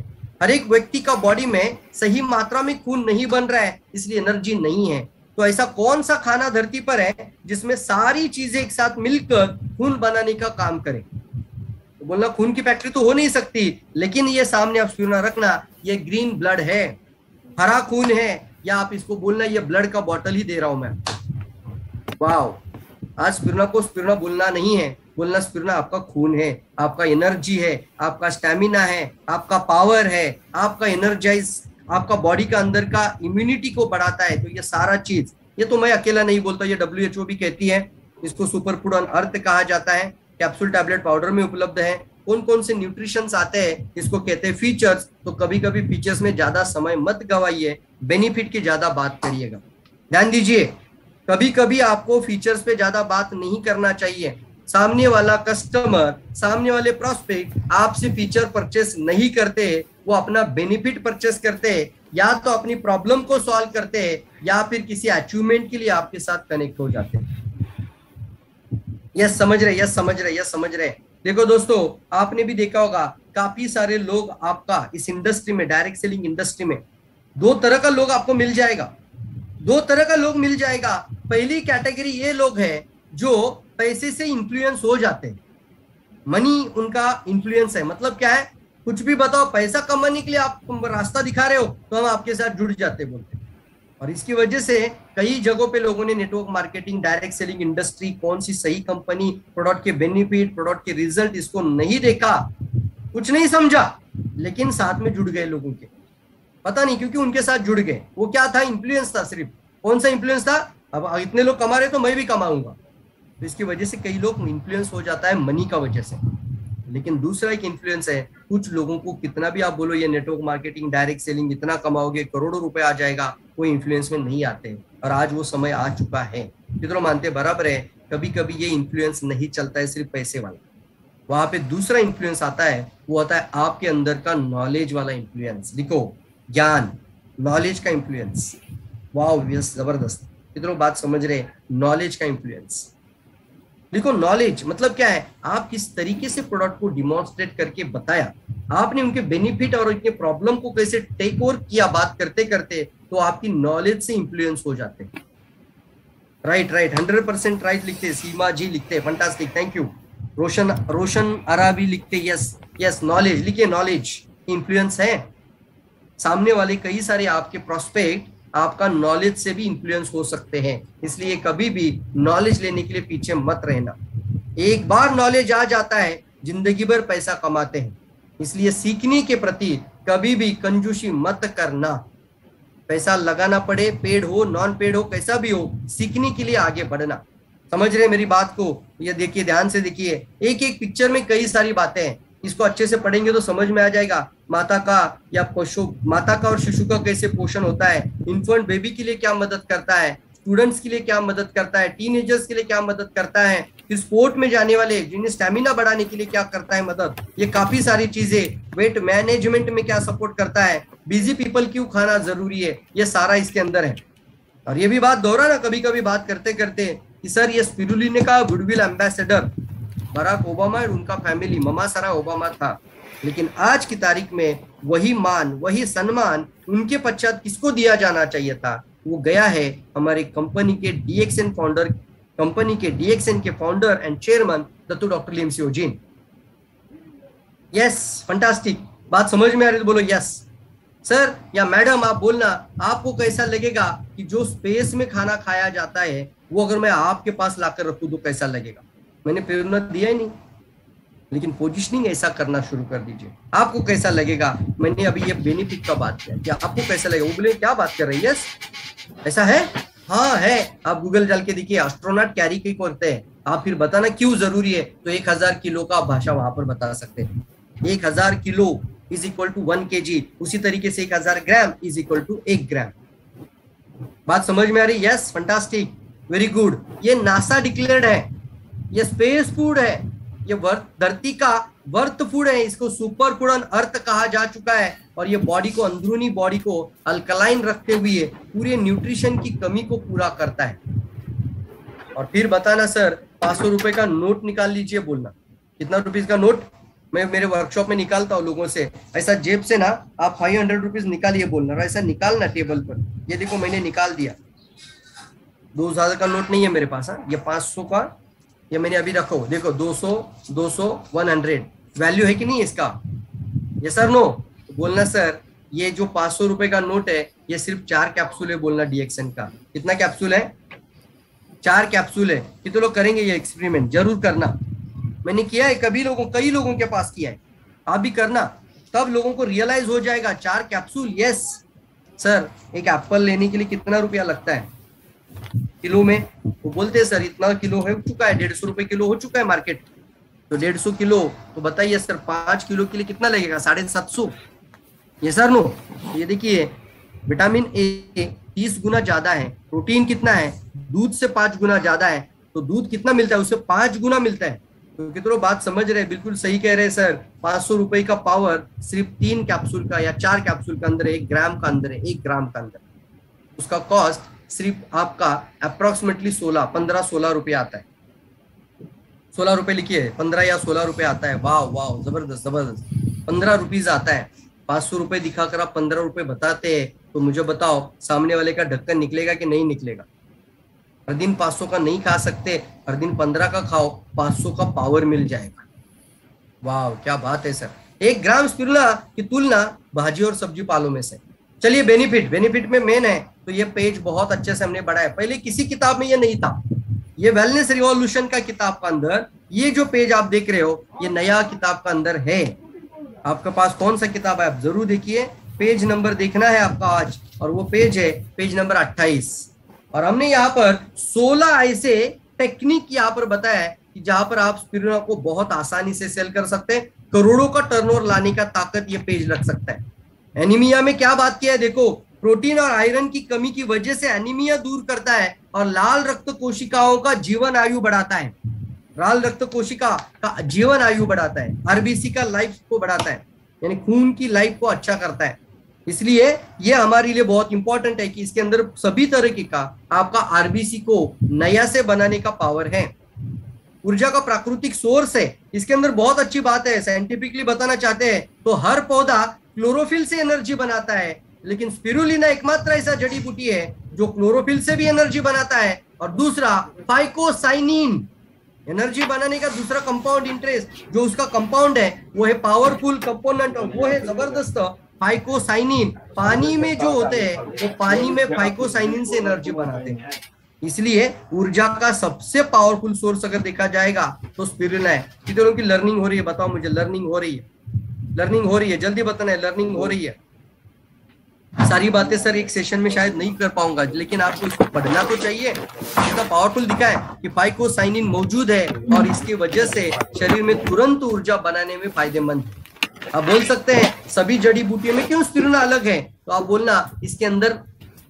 हर एक व्यक्ति का बॉडी में सही मात्रा में खून नहीं बन रहा है, इसलिए एनर्जी नहीं है। तो ऐसा कौन सा खाना धरती पर है जिसमें सारी चीजें एक साथ मिलकर खून बनाने का काम करे? तो बोलना खून की फैक्ट्री तो हो नहीं सकती, लेकिन ये सामने आप सुना रखना, ये ग्रीन ब्लड है, हरा खून है, या आप इसको बोलना ये ब्लड का बॉटल ही दे रहा हूं मैं। वाओ, आज स्पिरुलिना को स्पिरुलिना बोलना नहीं है, बोलना स्पिरुलिना आपका खून है, आपका एनर्जी है, आपका स्टैमिना है, आपका पावर है, आपका एनर्जाइज, आपका बॉडी का अंदर का इम्यूनिटी को बढ़ाता है। तो ये सारा चीज, ये तो मैं अकेला नहीं बोलता, ये WHO भी कहती है, इसको सुपर फूड ऑन अर्थ कहा जाता है, कैप्सूल टैबलेट पाउडर में उपलब्ध है। कौन कौन से न्यूट्रिशंस आते हैं, इसको कहते हैं फीचर्स। तो कभी कभी फीचर्स में ज्यादा समय मत गवाइए, बेनिफिट की ज्यादा बात करिएगा। ध्यान दीजिए, कभी कभी आपको फीचर्स पे ज्यादा बात नहीं करना चाहिए। सामने वाला कस्टमर, सामने वाले प्रोस्पेक्ट आपसे फीचर परचेस नहीं करते, वो अपना बेनिफिट परचेस करते हैं, या तो अपनी प्रॉब्लम को सॉल्व करते हैं, या फिर किसी अचीवमेंट के लिए आपके साथ कनेक्ट हो जाते हैं। यस समझ रहे, यस समझ रहे, यस समझ रहे। देखो दोस्तों, आपने भी देखा होगा काफी सारे लोग आपका इस इंडस्ट्री में, डायरेक्ट सेलिंग इंडस्ट्री में दो तरह का लोग आपको मिल जाएगा। दो तरह का लोग मिल जाएगा। पहली कैटेगरी ये लोग हैं जो पैसे से इंफ्लुएंस हो जाते हैं, मनी उनका इंफ्लुएंस है। मतलब क्या है, कुछ भी बताओ, पैसा कमाने के लिए आप रास्ता दिखा रहे हो तो हम आपके साथ जुड़ जाते बोलते हैं। और इसकी वजह से कई जगहों पे लोगों ने network marketing, direct selling industry, कौन सी सही कंपनी, प्रोडक्ट के बेनिफिट, प्रोडक्ट के रिजल्ट, इसको नहीं देखा, कुछ नहीं समझा, लेकिन साथ में जुड़ गए लोगों के। पता नहीं क्योंकि उनके साथ जुड़ गए। वो क्या था, इंफ्लुएंस था सिर्फ। कौन सा इंफ्लुएंस था, अब इतने लोग कमा रहे तो मैं भी कमाऊंगा। तो इसकी वजह से कई लोग इंफ्लुएंस हो जाता है मनी का वजह से। लेकिन दूसरा एक इंफ्लुएंस है, कुछ लोगों को कितना भी आप बोलो ये नेटवर्क मार्केटिंग, डायरेक्ट सेलिंग, इतना कमाओगे, करोड़ों रुपए आ जाएगा, कोई इंफ्लुएंस में नहीं आते। और आज वो समय आ चुका है। कितनों मानते बराबर है, कभी कभी ये इंफ्लुएंस नहीं चलता है सिर्फ पैसे वाला। वहां पे दूसरा इंफ्लुएंस आता है, वो आता है आपके अंदर का नॉलेज वाला इंफ्लुएंस। लिखो, ज्ञान, नॉलेज का इंफ्लुएंस। वाह, यस, जबरदस्त। कितनों बात समझ रहे, नॉलेज का इंफ्लुएंस। देखो, नॉलेज मतलब क्या है, आप किस तरीके से प्रोडक्ट को डिमॉन्स्ट्रेट करके बताया, आपने उनके बेनिफिट और उनके प्रॉब्लम को कैसे टेक ओवर किया बात करते करते, तो आपकी नॉलेज से इंफ्लुएंस हो जाते हैं। राइट, 100% राइट लिखते, सीमा जी लिखते, फंटास्टिक, थैंक यू। रोशन अराबी लिखते, यस यस, नॉलेज लिखिए, नॉलेज इंफ्लुएंस है। सामने वाले कई सारे आपके प्रोस्पेक्ट आपका नॉलेज से भी इंफ्लुएंस हो सकते हैं। इसलिए कभी भी नॉलेज लेने के लिए पीछे मत रहना। एक बार नॉलेज आ जाता है, जिंदगी भर पैसा कमाते हैं। इसलिए सीखने के प्रति कभी भी कंजूसी मत करना। पैसा लगाना पड़े, पेड हो, नॉन पेड हो, कैसा भी हो, सीखने के लिए आगे बढ़ना। समझ रहे मेरी बात को? ये देखिए, ध्यान से देखिए, एक एक पिक्चर में कई सारी बातें हैं। इसको अच्छे से पढ़ेंगे तो समझ में आ जाएगा। माता का और शिशु का कैसे पोषण होता है, इन्फेंट बेबी के लिए क्या मदद करता है, स्टूडेंट्स के लिए क्या मदद करता है, टीनेजर्स के लिए क्या मदद करता है, फिर स्पोर्ट में जाने वाले जिन्हें स्टेमिना बढ़ाने के लिए क्या करता है मदद, ये काफी सारी चीजें। वेट मैनेजमेंट में क्या सपोर्ट करता है, बिजी पीपल क्यों खाना जरूरी है, ये सारा इसके अंदर है। और ये भी बात दोहराना कभी कभी बात करते करते कि सर ये स्पिरुलिना का गुडविल एम्बेसडर बराक ओबामा और उनका फैमिली, ममा सारा ओबामा था। लेकिन आज की तारीख में वही मान, वही सम्मान उनके पश्चात किसको दिया जाना चाहिए था, वो गया है हमारे कंपनी के डीएक्सएन के founder and chairman Dattu doctor लीम सियो जिन। Yes, fantastic. बात समझ में आ रही तो बोलो यस। सर या मैडम आप बोलना, आपको कैसा लगेगा कि जो स्पेस में खाना खाया जाता है वो अगर मैं आपके पास लाकर रखूं तो कैसा लगेगा? मैंने प्रेरणा दिया ही नहीं, लेकिन पोजिशनिंग ऐसा करना शुरू कर दीजिए। आपको कैसा लगेगा? मैंने अभी ये बेनिफिट का बात किया, क्या आपको कैसा लगेगा? वो बोले क्या बात कर रही है, ऐसा है? हाँ है। आप गूगल डाल के देखिए, एस्ट्रोनॉट कैरी क्यों करते हैं, आप फिर बताना क्यों जरूरी है। तो 1000 किलो का भाषा वहां पर बता सकते हैं। 1000 kilo is equal to 1 kg, उसी तरीके से 1000 gram is equal to 1 gram. बात समझ में आ रही? Yes, fantastic, very good. ये नासा डिक्लेयर्ड है, ये स्पेस फूड है, ये धरती का वर्थ फूड है। इसको सुपर फूड ऑन अर्थ कहा जा चुका है। और ये बॉडी को, अंदरूनी बॉडी को अल्कलाइन रखते हुए पूरे न्यूट्रिशन की कमी को पूरा करता है। और फिर बताना सर 500 रुपए का नोट निकाल लीजिए, बोलना कितना रुपीज का नोट। मैं मेरे वर्कशॉप में निकालता हूँ लोगों से, ऐसा जेब से ना आप 500 रुपीज निकालिए, बोलना ऐसा निकालना टेबल पर। ये देखो मैंने निकाल दिया, 2000 का नोट नहीं है मेरे पास, ये 500 का, ये मैंने अभी रखो, देखो 200, 200, 100 वैल्यू है कि नहीं इसका? ये सर नो बोलना। सर ये जो 500 रुपए का नोट है ये सिर्फ 4 कैप्सूल है, बोलना डीएक्सएन का। कितना कैप्सूल है? 4 कैप्सूल है। कितने लोग करेंगे ये एक्सपेरिमेंट? जरूर करना। मैंने किया है, कई लोगों के पास किया है, आप भी करना, तब लोगों को रियलाइज हो जाएगा। 4 कैप्सूल। यस सर, एक एप्पल लेने के लिए कितना रुपया लगता है किलो में? वो बोलते हैं सर इतना किलो हो चुका है, 150 रुपए किलो हो चुका है मार्केट। तो 150 किलो, तो बताइए सर 5 किलो के लिए कितना लगेगा? 750। ये सर नो, ये देखिए विटामिन ए 30 गुना ज्यादा है, प्रोटीन कितना है? दूध से 5 गुना ज्यादा है। तो दूध कितना मिलता है? उससे 5 गुना मिलता है। तो कितनों बात समझ रहे हैं? बिल्कुल सही कह रहे हैं सर। 500 रुपए का पावर सिर्फ 3 कैप्सूल का या 4 कैप्सूल का अंदर है, 1 ग्राम का अंदर है, 1 ग्राम का अंदर। उसका कॉस्ट सिर्फ आपका अप्रोक्सीमेटली 15-16 रुपये आता है। ₹16 लिखिए, 15 या 16 रुपए आता है। वाह वाह, जबरदस्त जबरदस्त। 15 रुपीज आता है। 500 रुपए दिखाकर आप 15 रुपए बताते हैं, तो मुझे बताओ सामने वाले का ढक्कन निकलेगा कि नहीं निकलेगा? हर दिन 500 का नहीं खा सकते, हर दिन 15 का खाओ, 500 का पावर मिल जाएगा। वाह क्या बात है सर। 1 ग्राम स्पिरुलिना की तुलना भाजी और सब्जी पालों में से। चलिए बेनिफिट में मेन है, तो ये पेज बहुत अच्छे से हमने पढ़ा है। पहले किसी किताब में ये नहीं था, ये वेलनेस रिवॉल्यूशन का किताब का अंदर ये जो पेज आप देख रहे हो, ये नया किताब का अंदर है। आपके पास कौन सा किताब है आप जरूर देखिए, पेज नंबर देखना है आपका आज, और वो पेज है पेज नंबर 28। और हमने यहाँ पर 16 ऐसे टेक्निक यहाँ पर बताया है कि जहां पर आप स्पिरुलिना को बहुत आसानी से सेल कर सकते हैं, करोड़ों का टर्नओवर लाने का ताकत ये पेज रख सकता है। एनीमिया में क्या बात किया है देखो, प्रोटीन और आयरन की कमी की वजह से एनीमिया दूर करता है और लाल रक्त कोशिकाओं का जीवन आयु बढ़ाता है। लाल रक्त कोशिका का जीवन आयु बढ़ाता है, आरबीसी का लाइफ को बढ़ाता है, यानी खून की लाइफ को अच्छा करता है। इसलिए ये हमारे लिए बहुत इंपॉर्टेंट है कि इसके अंदर सभी तरीके का आपका आरबीसी को नया से बनाने का पावर है। ऊर्जा का प्राकृतिक सोर्स है, इसके अंदर बहुत अच्छी बात है, साइंटिफिकली बताना चाहते हैं तो हर पौधा क्लोरोफिल से एनर्जी बनाता है, लेकिन स्पिरुलिना एकमात्र ऐसा जड़ी बूटी है जो क्लोरोफिल से भी एनर्जी बनाता है। और दूसरा फाइकोसाइनिन, एनर्जी बनाने का दूसरा कंपाउंड इंटरेस्ट जो उसका कंपाउंड है वो है पावरफुल कंपोनेंट, और वो है जबरदस्त फाइकोसाइनिन। पानी में जो होते हैं वो पानी में फाइकोसाइनिन से एनर्जी बनाते हैं। इसलिए ऊर्जा का सबसे पावरफुल सोर्स अगर देखा जाएगा तो स्पिरुलिना है। कितने लोगों की लर्निंग हो रही है बताओ मुझे? लर्निंग हो रही है? लर्निंग हो रही है? जल्दी बताना है, लर्निंग हो रही है? सारी बातें सर एक सेशन में शायद नहीं कर पाऊंगा, लेकिन आपको इसको पढ़ना तो चाहिए। इतना पावरफुल दिखा है कि फाइकोसाइनिन मौजूद है और इसकी वजह से शरीर में तुरंत ऊर्जा बनाने में फायदेमंद है। आप बोल सकते हैं सभी जड़ी बूटियों में क्यों स्पिरुलिना अलग है, तो आप बोलना इसके अंदर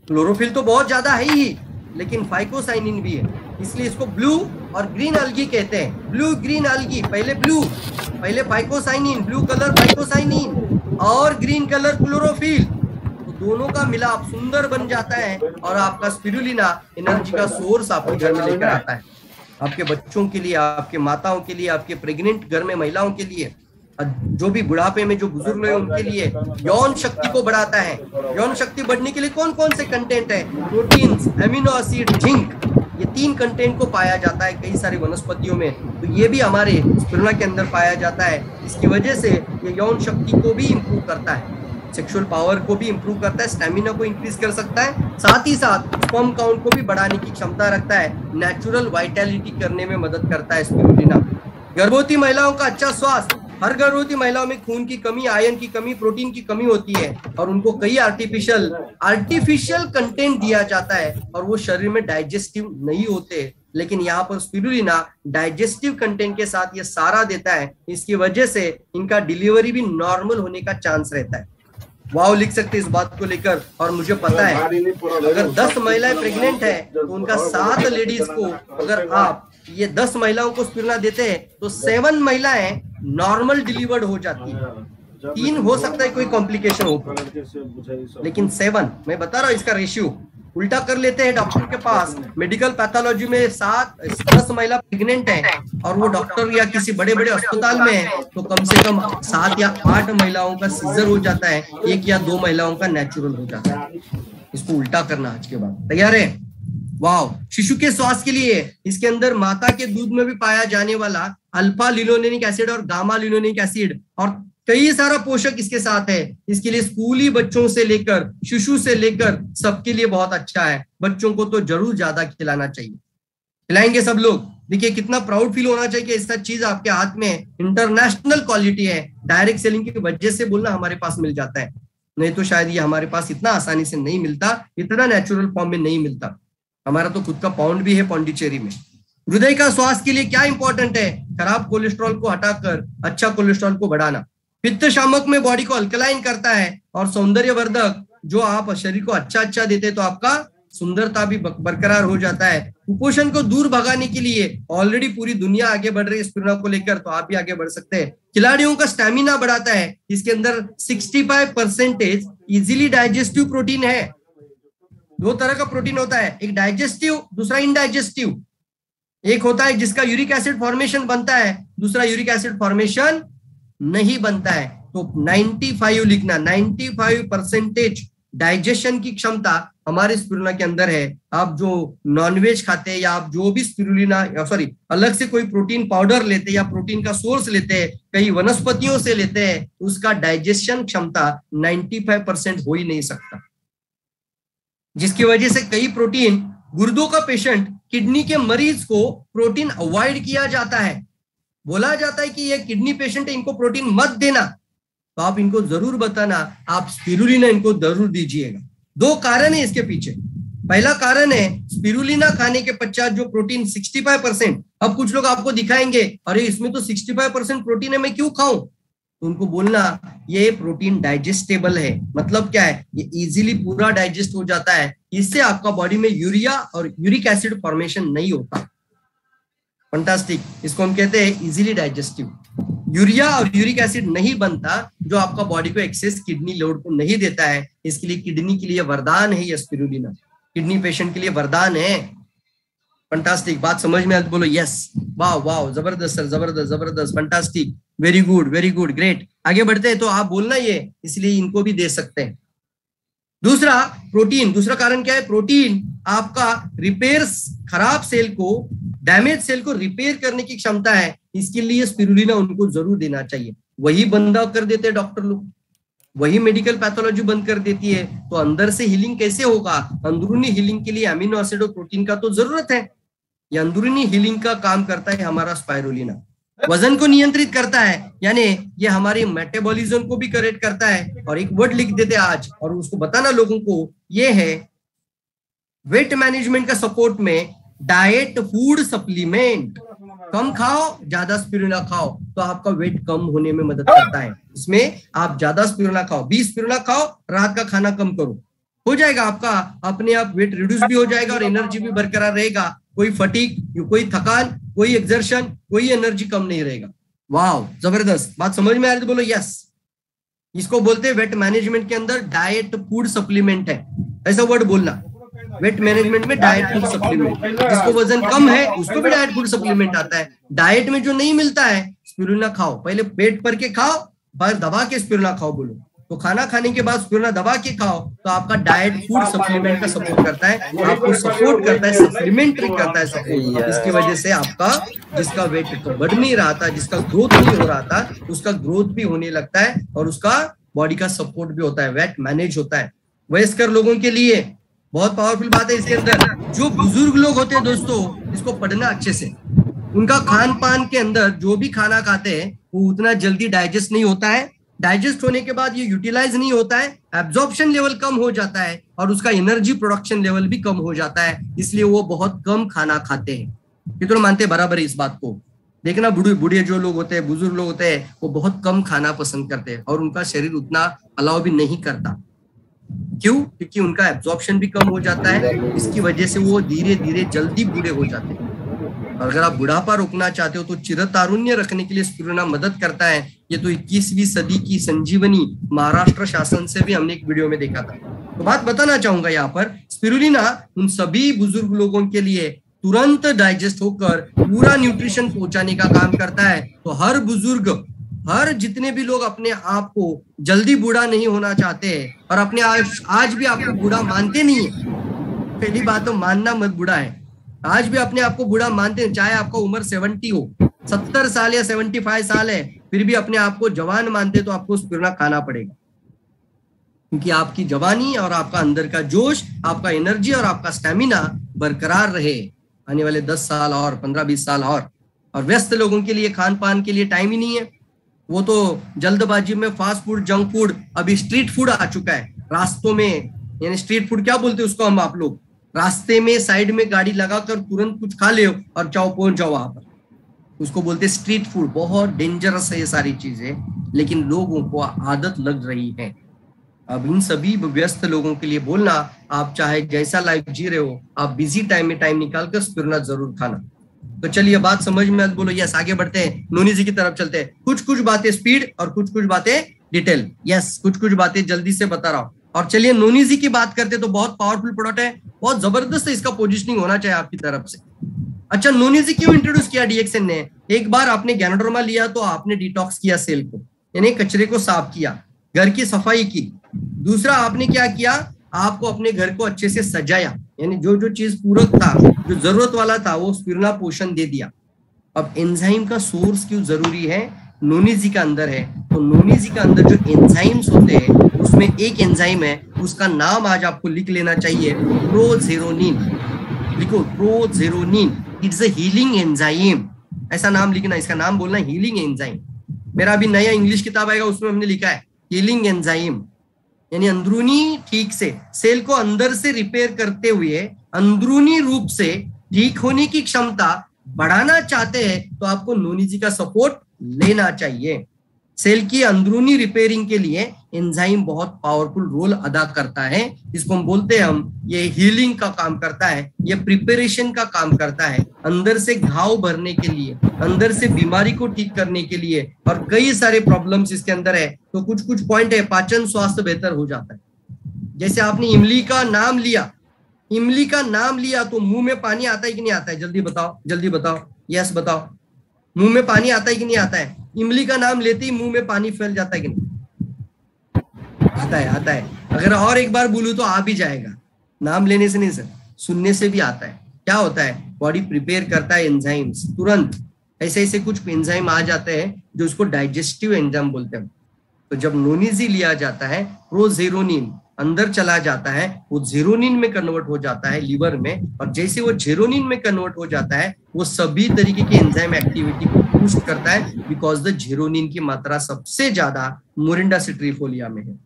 क्लोरोफिल तो बहुत ज्यादा है ही, लेकिन फाइकोसाइनिन भी है, इसलिए इसको ब्लू और ग्रीन अलगी कहते हैं। ब्लू ग्रीन अलगी, पहले ब्लू, पहले फाइकोसाइनिन, ब्लू कलर फाइकोसाइनिन और ग्रीन कलर क्लोरोफिल, तो दोनों का मिलाप सुंदर बन जाता है और आपका स्पिरुलिना एनर्जी का सोर्स आपके घर में लेकर आता है। आपके बच्चों के लिए, आपके माताओं के लिए, आपके प्रेग्नेंट घर में महिलाओं के लिए, जो भी बुढ़ापे में जो बुजुर्ग हैं उनके लिए यौन शक्ति को बढ़ाता है। यौन शक्ति बढ़ने के लिए कौन कौन से कंटेंट है? प्रोटीन्स, एमिनो एसिड, जिंक, ये 3 कंटेंट को पाया जाता है कई सारी वनस्पतियों में, तो ये भी हमारे स्पिरुलिना के अंदर पाया जाता है। इसकी वजह से ये यौन शक्ति को भी इंप्रूव करता है, सेक्सुअल पावर को भी इंप्रूव करता है, स्टैमिना को इंक्रीज कर सकता है, साथ ही साथ स्पर्म काउंट को भी बढ़ाने की क्षमता रखता है, नेचुरल वाइटैलिटी करने में मदद करता है स्पिरुलिना। गर्भवती महिलाओं का अच्छा स्वास्थ्य, हर गर्भवती महिलाओं में खून की कमी, आयरन की कमी, प्रोटीन की कमी होती है और उनको कई आर्टिफिशियल कंटेंट दिया जाता है और वो शरीर में डाइजेस्टिव नहीं होते, लेकिन यहाँ पर स्पिरुलिना डाइजेस्टिव कंटेंट के साथ ये सारा देता है। इसकी वजह से इनका डिलीवरी भी नॉर्मल होने का चांस रहता है। वाव लिख सकते इस बात को लेकर। और मुझे पता है अगर 10 महिलाएं प्रेग्नेंट है तो उनका 7 लेडीज को, अगर आप ये 10 महिलाओं को स्पिरुलिना देते हैं तो 7 महिलाएं नॉर्मल डिलीवर्ड हो जाती है। 3 हो सकता है कोई कॉम्प्लिकेशन हो, लेकिन 7, मैं बता रहा हूँ इसका रेशियो उल्टा कर लेते हैं। डॉक्टर के पास मेडिकल पैथोलॉजी में 10 महिला प्रेग्नेंट है और वो डॉक्टर या किसी बड़े बड़े अस्पताल में है तो कम से कम 7 या 8 महिलाओं का सीजर हो जाता है, 1 या 2 महिलाओं का नेचुरल हो जाता है। इसको उल्टा करना आज के बाद, तैयार है? वाह। शिशु के स्वास्थ्य के लिए इसके अंदर माता के दूध में भी पाया जाने वाला अल्फा लिनोलेनिक एसिड और गामा लिनोलेनिक एसिड और कई सारा पोषक इसके साथ है। इसके लिए स्कूली बच्चों से लेकर शिशु से लेकर सबके लिए बहुत अच्छा है। बच्चों को तो जरूर ज्यादा खिलाना चाहिए, खिलाएंगे सब लोग। देखिए कितना प्राउड फील होना चाहिए कि ऐसा चीज आपके हाथ में इंटरनेशनल क्वालिटी है। डायरेक्ट सेलिंग की वजह से बोलना हमारे पास मिल जाता है, नहीं तो शायद ये हमारे पास इतना आसानी से नहीं मिलता, इतना नेचुरल फॉर्म में नहीं मिलता। हमारा तो खुद का पाउंड भी है पौंडीचेरी में। हृदय का स्वास्थ्य के लिए क्या इंपॉर्टेंट है? खराब कोलेस्ट्रॉल को हटाकर अच्छा कोलेस्ट्रॉल को बढ़ाना। पित्त शामक में बॉडी को अल्कलाइन करता है और सौंदर्यवर्धक जो आप शरीर को अच्छा देते हैं तो आपका सुंदरता भी बरकरार हो जाता है। कुपोषण को दूर भगाने के लिए ऑलरेडी पूरी दुनिया आगे बढ़ रही है स्पिरुलिना को लेकर, तो आप भी आगे बढ़ सकते हैं। खिलाड़ियों का स्टैमिना बढ़ाता है, इसके अंदर 65% इजीली डाइजेस्टिव प्रोटीन है। 2 तरह का प्रोटीन होता है, एक डाइजेस्टिव, दूसरा इनडाइजेस्टिव। एक होता है जिसका यूरिक एसिड फॉर्मेशन बनता है, दूसरा यूरिक एसिड फॉर्मेशन नहीं बनता है। तो 95 लिखना, 95% डाइजेशन की क्षमता हमारे स्पिरुलिना के अंदर है। आप जो नॉनवेज खाते हैं या आप जो भी स्पिरुलिना अलग से कोई प्रोटीन पाउडर लेते हैं या प्रोटीन का सोर्स लेते हैं, कई वनस्पतियों से लेते हैं, उसका डाइजेशन क्षमता 95% हो ही नहीं सकता, जिसकी वजह से कई प्रोटीन, गुर्दों का पेशेंट, किडनी के मरीज को प्रोटीन अवॉइड किया जाता है। बोला जाता है कि ये किडनी पेशेंट है, इनको प्रोटीन मत देना, तो आप इनको जरूर बताना, आप स्पिरुलिना इनको जरूर दीजिएगा। दो कारण है इसके पीछे। पहला कारण है स्पिरुलिना खाने के पश्चात जो प्रोटीन 65%, अब कुछ लोग आपको दिखाएंगे अरे इसमें तो 65% प्रोटीन है, मैं क्यों खाऊं? तो उनको बोलना ये प्रोटीन डाइजेस्टेबल है। मतलब क्या है? ये इजीली पूरा डाइजेस्ट हो जाता है, इससे आपका बॉडी में यूरिया और यूरिक एसिड फॉर्मेशन नहीं होता। फंटास्टिक, इसको हम कहते हैं इजीली डाइजेस्टिव। यूरिया और यूरिक एसिड नहीं बनता, जो आपका बॉडी को एक्सेस किडनी लोड को नहीं देता है। इसके लिए किडनी के लिए वरदान है ये स्पिरुलिना, किडनी पेशेंट के लिए वरदान है। फंटास्टिक, बात समझ में आती बोलो यस, वाह वाह, जबरदस्त सर, जबरदस्त जबरदस्त, फंटास्टिक, वेरी गुड ग्रेट। आगे बढ़ते हैं, तो आप बोलना ये, इसलिए इनको भी दे सकते हैं। दूसरा प्रोटीन, दूसरा कारण क्या है? प्रोटीन आपका रिपेयर, खराब सेल को, डैमेज सेल को रिपेयर करने की क्षमता है, इसके लिए स्पिरुलिना उनको जरूर देना चाहिए। वही बंदा कर देते हैं डॉक्टर लोग, वही मेडिकल पैथोलॉजी बंद कर देती है, तो अंदर से हीलिंग कैसे होगा? अंदरूनी हीलिंग के लिए अमीनो एसिड और प्रोटीन का तो जरूरत है। ये अंदरूनी हीलिंग का काम करता है हमारा स्पाइरुलिना। वजन को नियंत्रित करता है, यानी ये हमारी मेटाबॉलिज्म को भी करेक्ट करता है। और एक वर्ड लिख देते आज और उसको बताना लोगों को, ये है वेट मैनेजमेंट का सपोर्ट में डाइट फूड सप्लीमेंट। कम खाओ, ज्यादा स्पिरुलिना खाओ, तो आपका वेट कम होने में मदद करता है। इसमें आप ज्यादा स्पिरुलिना खाओ, 20 स्पिरुलिना खाओ, रात का खाना कम करो, हो जाएगा आपका अपने आप वेट रिड्यूस भी हो जाएगा और एनर्जी भी बरकरार रहेगा। कोई फटीग, कोई थकान, कोई एक्सर्शन, कोई एनर्जी कम नहीं रहेगा। वाह जबरदस्त, बात समझ में आ रही तो बोलो यस। इसको बोलते हैं वेट मैनेजमेंट के अंदर डाइट फूड सप्लीमेंट है, ऐसा वर्ड बोलना। वेट मैनेजमेंट में डाइट फूड सप्लीमेंट, जिसको वजन कम है उसको भी डाइट फूड सप्लीमेंट आता है। डाइट में जो नहीं मिलता है, स्पिरुलिना खाओ, पहले पेट भर के खाओ, पर दबा के स्पिरुलिना खाओ बोलो, तो खाना खाने के बाद स्पिरुलिना दबा के खाओ, तो आपका डाइट फूड सप्लीमेंट का सपोर्ट करता है, आपको सपोर्ट करता है, सप्लीमेंट्री करता है सपोर्ट। इसकी वजह से आपका जिसका वेट बढ़ नहीं रहा था, जिसका ग्रोथ नहीं हो रहा था, उसका ग्रोथ भी होने लगता है और उसका बॉडी का सपोर्ट भी होता है, वेट मैनेज होता है। वयस्कर लोगों के लिए बहुत पावरफुल बात है इसके अंदर। जो बुजुर्ग लोग होते हैं दोस्तों, इसको पढ़ना अच्छे से, उनका खान पान के अंदर जो भी खाना खाते हैं वो उतना जल्दी डाइजेस्ट नहीं होता है। डाइजेस्ट होने के बाद ये यूटिलाइज नहीं होता है, एब्जॉर्प्शन लेवल कम हो जाता है और उसका एनर्जी प्रोडक्शन लेवल भी कम हो जाता है, इसलिए वो बहुत कम खाना खाते हैं। ये तो मानते बराबर है इस बात को। देखना बूढ़े जो लोग होते हैं, बुजुर्ग लोग होते हैं, वो बहुत कम खाना पसंद करते हैं और उनका शरीर उतना अलाउ भी नहीं करता। क्यों? क्योंकि उनका एब्जॉर्प्शन भी कम हो जाता है, इसकी वजह से वो धीरे धीरे जल्दी बूढ़े हो जाते हैं। और अगर आप बुढ़ापा रोकना चाहते हो तो चिरतारुण्य रखने के लिए स्पिरुलिना मदद करता है। ये तो 21वीं सदी की संजीवनी महाराष्ट्र शासन से भी हमने एक वीडियो में देखा था। तो बात बताना चाहूंगा यहाँ पर, स्पिरुलिना उन सभी बुजुर्ग लोगों के लिए तुरंत डाइजेस्ट होकर पूरा न्यूट्रिशन पहुंचाने का काम करता है। तो हर बुजुर्ग, हर जितने भी लोग अपने आप को जल्दी बूढ़ा नहीं होना चाहते हैं और अपने आज भी आपको बूढ़ा मानते नहीं है, पहली बात तो मानना मत बूढ़ा है, आज भी अपने आप को बूढ़ा मानते हैं, चाहे आपका उम्र 70 हो, 70 साल या 75 साल है, फिर भी अपने आप को जवान मानते, तो आपको स्पिरुलिना खाना पड़ेगा, क्योंकि आपकी जवानी और आपका अंदर का जोश, आपका एनर्जी और आपका स्टेमिना बरकरार रहे आने वाले 10 साल और 15-20 साल और व्यस्त लोगों के लिए खान पान के लिए टाइम ही नहीं है। वो तो जल्दबाजी में फास्ट फूड, जंक फूड, अभी स्ट्रीट फूड आ चुका है रास्तों में, यानी स्ट्रीट फूड क्या बोलते हैं उसको हम, आप लोग रास्ते में साइड में गाड़ी लगाकर तुरंत कुछ खा ले और जाओ पहुंच जाओ वहां पर, उसको बोलते हैं स्ट्रीट फूड। बहुत डेंजरस है ये सारी चीजें, लेकिन लोगों को आदत लग रही है। अब इन सभी व्यस्त लोगों के लिए बोलना, आप चाहे जैसा लाइफ जी रहे हो, आप बिजी टाइम में टाइम निकालकर स्पिरुलिना जरूर खाना। तो चलिए बात समझ में आती बोलो यस। आगे बढ़ते हैं, नोनी जी की तरफ चलते हैं। कुछ बातें स्पीड और कुछ बातें डिटेल। यस, कुछ बातें जल्दी से बता रहा हूँ। और चलिए नोनी जी की बात करते तो बहुत पावरफुल प्रोडक्ट है, बहुत जबरदस्त है, इसका पोजिशनिंग होना चाहिए आपकी तरफ से। अच्छा, नोनीजी क्यों इंट्रोड्यूस किया डीएक्सएन ने? एक बार आपने गैनोडर्मा लिया तो आपने डिटॉक्स किया सेल को, यानी कचरे को साफ किया, घर की सफाई की। दूसरा आपने क्या किया, आपको अपने घर को अच्छे से सजाया, यानी जो जो चीज पूरक था, जो जरूरत वाला था, वो स्पिरुलिना पोषण दे दिया। अब एंजाइम का सोर्स क्यों जरूरी है? नोनीजी का अंदर है, तो नोनीजी का अंदर जो एंजाइम्स होते हैं उसमें एक एंजाइम है, उसका नाम आज आपको लिख लेना चाहिए, प्रोजेरोनिन। लिखो, प्रोजेरोनिन। इट्स अ हीलिंग एंजाइम, ऐसा नाम लिखना, इसका नाम बोलना हीलिंग एंजाइम। मेरा अभी नया इंग्लिश किताब आएगा, उसमें हमने लिखा है हीलिंग एंजाइम, यानी अंदरूनी ठीक से सेल को अंदर से रिपेयर करते हुए अंदरूनी रूप से ठीक होने की क्षमता बढ़ाना चाहते हैं तो आपको नोनीजी का सपोर्ट लेना चाहिए। सेल की अंदरूनी रिपेयरिंग के लिए एंजाइम बहुत पावरफुल रोल अदा करता है। इसको हम बोलते हैं, हम ये हीलिंग का काम करता है, ये प्रिपरेशन का काम करता है, अंदर से घाव भरने के लिए, अंदर से बीमारी को ठीक करने के लिए, और कई सारे प्रॉब्लम्स इसके अंदर है। तो कुछ कुछ पॉइंट है, पाचन स्वास्थ्य बेहतर हो जाता है। जैसे आपने इमली का नाम लिया, इमली का नाम लिया तो मुंह में पानी आता है कि नहीं आता है? जल्दी बताओ, जल्दी बताओ, यस बताओ, मुंह में पानी आता है कि नहीं आता है? इमली का नाम लेते ही मुंह में पानी फैल जाता है कि नहीं? आता है, आता है। अगर और एक बार बोलूं तो आ भी जाएगा, नाम लेने से नहीं सर, सुनने से भी आता है। क्या होता है? बॉडी प्रिपेयर करता है एंजाइम्स तुरंत, ऐसे ऐसे कुछ एंजाइम आ जाते हैं जो उसको डाइजेस्टिव एंजाइम बोलते हैं। तो जब नोनीजी लिया जाता है, प्रोजेरोनिन अंदर चला जाता है, वो जेरोनिन में कन्वर्ट हो जाता है लीवर में, और जैसे वो जेरोनिन में कन्वर्ट हो जाता है वो सभी तरीके की एंजाइम एक्टिविटी को बूस्ट करता है, बिकॉज द जेरोनिन की मात्रा सबसे ज्यादा मोरिंडा सिट्रीफोलिया में है।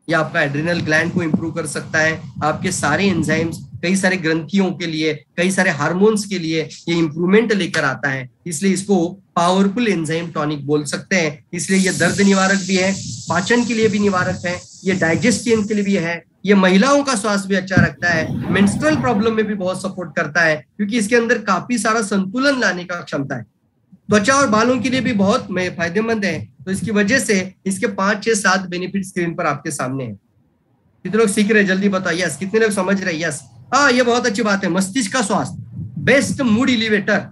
ये आपका एड्रिनल ग्लैंड को इंप्रूव कर सकता है, आपके सारे एंजाइम्स, कई सारे ग्रंथियों के लिए, कई सारे हार्मोन्स के लिए ये इंप्रूवमेंट लेकर आता है। इसलिए इसको पावरफुल एंजाइम टॉनिक बोल सकते हैं। इसलिए ये दर्द निवारक भी है, पाचन के लिए भी निवारक है, ये डाइजेस्टियन के लिए भी है, ये महिलाओं का स्वास्थ्य भी अच्छा रखता है, मेंस्ट्रुअल प्रॉब्लम में भी बहुत सपोर्ट करता है, क्योंकि इसके अंदर काफी सारा संतुलन लाने का क्षमता है। त्वचा और बालों के लिए भी बहुत फायदेमंद है। तो इसकी वजह से इसके 5, 6, 7 बेनिफिट स्क्रीन पर आपके सामने है। कितने लोग सीख रहे हैं? जल्दी बताओ, यस। कितने लोग समझ रहे हैं? यस। हाँ, ये बहुत अच्छी बात है। मस्तिष्क का स्वास्थ्य, best mood elevator.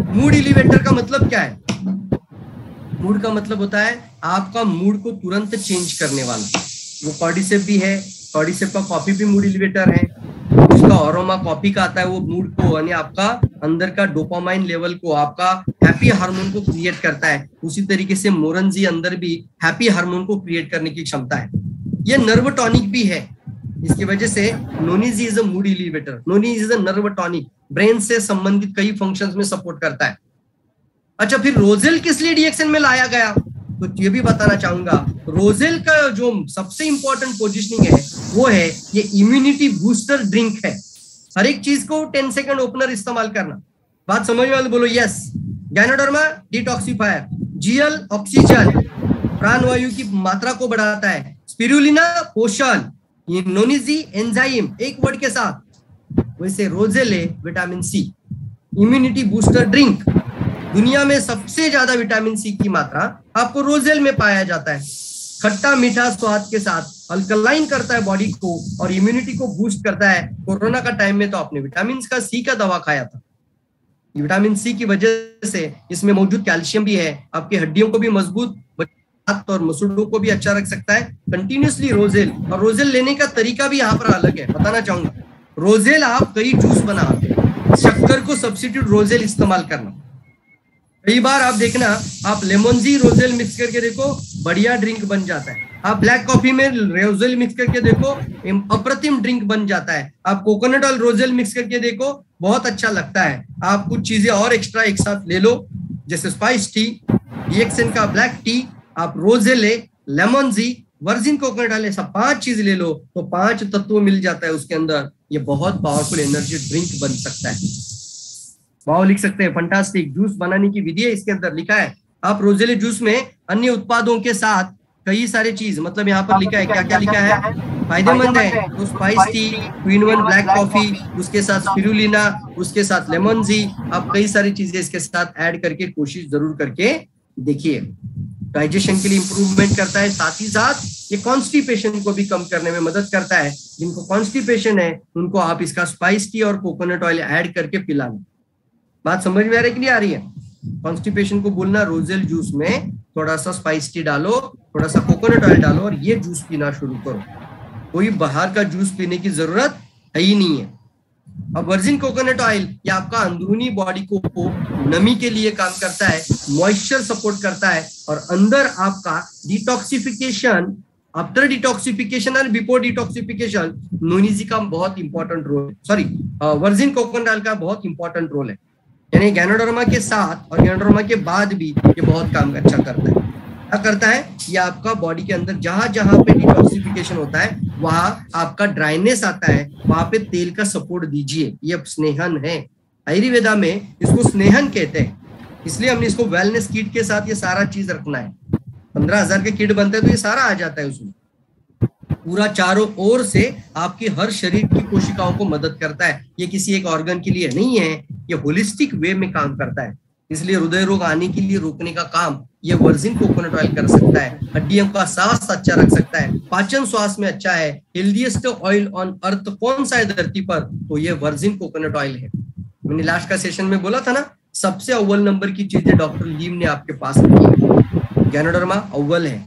Mood elevator का मतलब क्या है? मूड का मतलब होता है आपका मूड को तुरंत चेंज करने वाला। वो कॉर्डिसेप भी है, कॉर्डिसेप का कॉफी भी मूड इलिवेटर है। उसका अरोमा कॉफी का आता है, वो मूड को, यानी आपका अंदर का डोपामाइन लेवल को, आपका हैप्पी हार्मोन को क्रिएट करता है। उसी तरीके से मोरंजी अंदर भी हैप्पी हार्मोन को क्रिएट करने की क्षमता है। ये नर्व टॉनिक भी है। इसकी वजह से noni g is a mood elevator, noni g is a nerve tonic, brain से संबंधित कई फंक्शंस में सपोर्ट करता है। अच्छा, फिर रोजेल किस लिए डीएक्सएन में लाया गया? तो ये भी बताना चाहूंगा, रोजेल का जो सबसे इंपॉर्टेंट पोजीशनिंग है वो है ये इम्यूनिटी बूस्टर ड्रिंक है। हर एक चीज को 10 सेकंड ओपनर इस्तेमाल करना। बात समझ वाले बोलो yes. Ganoderma detoxifier, GL oxygen, प्राणवायु की मात्रा को बढ़ाता है, स्पिरुलिना पोषण, ये नोनीजी एंजाइम एक वर्ड के साथ। वैसे रोजेल है vitamin C, immunity booster drink. दुनिया में सबसे ज्यादा विटामिन सी की मात्रा आपको रोजेल में पाया जाता है। खट्टा मीठा स्वाद के साथ अल्कलाइन करता है बॉडी को और इम्यूनिटी को बूस्ट करता है। कोरोना का टाइम में तो आपने विटामिन का सी का दवा खाया था। विटामिन सी की वजह से इसमें मौजूद कैल्शियम भी है, आपकी हड्डियों को भी मजबूत, हाथ और मसूड़ों को भी अच्छा रख सकता है। कंटिन्यूसली रोजेल, और रोजेल लेने का तरीका भी यहाँ पर अलग है, बताना चाहूंगा। रोजेल आप कई जूस बनाते हैं, शक्कर को सब्स्टिट्यूट रोजेल इस्तेमाल करना। कई बार आप देखना, आप लेमन जी रोजेल मिक्स करके देखो, बढ़िया ड्रिंक बन जाता है। आप ब्लैक कॉफी में रोजेल मिक्स करके देखो, अप्रतिम ड्रिंक बन जाता है। आप कोकोनट ऑयल रोजेल मिक्स करके देखो, बहुत अच्छा लगता है। आप कुछ चीजें और एक्स्ट्रा एक साथ ले लो, जैसे स्पाइस टी, डीएक्सएन का ब्लैक टी, आप रोजेल ले, लेमन जी, वर्जिन कोकोनट ऑयल, सब 5 चीज ले लो तो 5 तत्व मिल जाता है उसके अंदर। ये बहुत पावरफुल एनर्जी ड्रिंक बन सकता है। वाओ लिख सकते हैं, फंटास्टिक। जूस बनाने की विधि है इसके अंदर लिखा है। आप रोजेले जूस में अन्य उत्पादों के साथ कई सारे चीज, मतलब यहाँ पर लिखा है, क्या क्या लिखा है, फायदेमंद है। तो spice T, 2-in-1 black coffee, उसके साथ स्पिरुलिना, उसके साथ लेमन जी, आप कई सारी चीजें इसके साथ ऐड करके कोशिश जरूर करके देखिए। डाइजेशन के लिए इंप्रूवमेंट करता है, साथ ही साथ ये कॉन्स्टिपेशन को भी कम करने में मदद करता है। जिनको कॉन्स्टिपेशन है उनको आप इसका स्पाइस टी और कोकोनट ऑयल ऐड करके पिलाना। बात समझ में आ रही है कि नहीं आ रही है? कॉन्स्टिपेशन को बोलना रोजेल जूस में थोड़ा सा स्पाइस टी डालो, थोड़ा सा कोकोनट ऑयल डालो और ये जूस पीना शुरू करो। कोई बाहर का जूस पीने की जरूरत है ही नहीं है। अब वर्जिन कोकोनट ऑयल ये आपका अंदरूनी बॉडी को नमी के लिए काम करता है, मॉइस्चर सपोर्ट करता है और अंदर आपका डिटॉक्सिफिकेशन, आफ्टर डिटॉक्सिफिकेशन और बिफोर डिटॉक्सिफिकेशन नोनीजी का बहुत इंपॉर्टेंट रोल है, सॉरी वर्जिन कोकोनट ऑयल का बहुत इंपॉर्टेंट रोल है। यानी गैनोडर्मा के साथ और गैनोडर्मा के बाद भी ये बहुत काम अच्छा करता है। क्या करता है? ये आपका बॉडी के अंदर जहां जहां पे डिटॉक्सिफिकेशन होता है वहां आपका ड्राइनेस आता है, वहां पे तेल का सपोर्ट दीजिए। ये स्नेहन है, आयुर्वेदा में इसको स्नेहन कहते हैं, इसलिए हमने इसको वेलनेस किट के साथ ये सारा चीज रखना है। 15,000 के किट बनते हैं तो ये सारा आ जाता है उसमें। पूरा चारों ओर से आपकी हर शरीर की कोशिकाओं को मदद करता है। ये किसी एक ऑर्गन के लिए नहीं है, ये होलिस्टिक वे में काम करता है। इसलिए हृदय रोग आने के लिए रोकने का काम ये वर्जिन कोकोनट ऑयल कर सकता है। हड्डियों का स्वास्थ्य अच्छा रख सकता है, पाचन स्वास्थ्य में अच्छा है। हेल्दीएस्ट ऑयल ऑन अर्थ कौन सा है धरती पर? तो ये वर्जिन कोकोनट ऑयल है। मैंने लास्ट का सेशन में बोला था ना, सबसे अव्वल नंबर की चीजें डॉक्टर लीम ने आपके पास रखी है। गैनोडर्मा अव्वल है,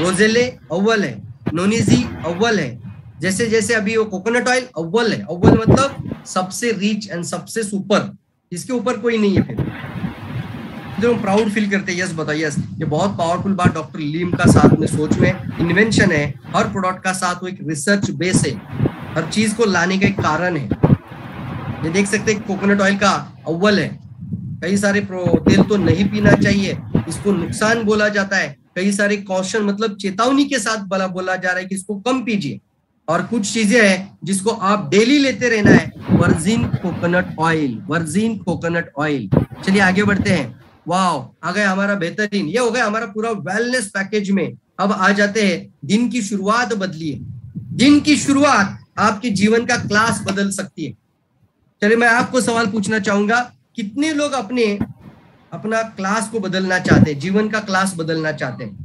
रोजेले अव्वल है, नोनीजी अव्वल है। जैसे जैसे अभी वो कोकोनट ऑयल अव्वल है, अव्वल मतलब सबसे रिच एंड सबसे सुपर, इसके ऊपर कोई नहीं है। फिर जो हम प्राउड फील करते हैं, यस बताओ यस, ये बहुत पावरफुल बात डॉक्टर लीम का साथ में सोच में इन्वेंशन है। हर प्रोडक्ट का साथ वो एक रिसर्च बेस है, हर चीज को लाने का एक कारण है। ये देख सकते हैं कोकोनट ऑयल का अव्वल है। कई सारे तेल तो नहीं पीना चाहिए, इसको नुकसान बोला जाता है। कई सारे कॉशन मतलब चेतावनी के साथ बोला जा रहा है कि इसको कम पीजिए। और कुछ चीजें हैं जिसको आप डेली लेते रहना है, virgin coconut oil, virgin coconut oil. चलिए आगे बढ़ते हैं। वाओ, आ गया हमारा बेहतरीन, ये हो गया हमारा पूरा वेलनेस पैकेज में। अब आ जाते हैं दिन की शुरुआत बदलिए। दिन की शुरुआत आपके जीवन का क्लास बदल सकती है। चलिए मैं आपको सवाल पूछना चाहूंगा, कितने लोग अपना क्लास को बदलना चाहते हैं, जीवन का क्लास बदलना चाहते हैं?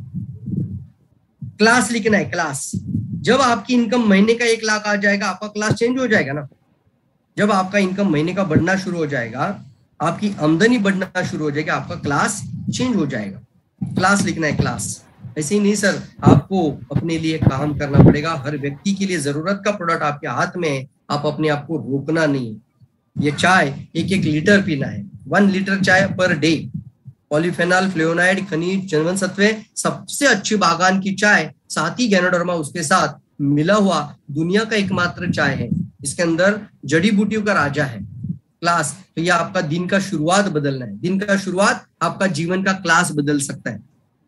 क्लास लिखना है, क्लास। जब आपकी इनकम महीने का 1 लाख आ जाएगा, आपका क्लास चेंज हो जाएगा ना। जब आपका इनकम महीने का बढ़ना शुरू हो जाएगा, आपकी आमदनी बढ़ना शुरू हो जाएगी, आपका क्लास चेंज हो जाएगा। क्लास लिखना है, क्लास। ऐसे ही नहीं सर, आपको अपने लिए काम करना पड़ेगा। हर व्यक्ति के लिए जरूरत का प्रोडक्ट आपके हाथ में है, आप अपने आप को रोकना नहीं। ये चाय 1-1 लीटर पीना है, 1 लीटर चाय पर डे। पॉलीफेनॉल, फ्लेवोनॉइड, खनिज, जीवन सत्व, सबसे अच्छी बागान की चाय, साथ ही गैनोडर्मा उसके साथ मिला हुआ दुनिया का एकमात्र चाय है। इसके अंदर जड़ी बूटियों का राजा है। क्लास, तो ये आपका दिन का शुरुआत बदलना है। दिन का शुरुआत आपका जीवन का क्लास बदल सकता है।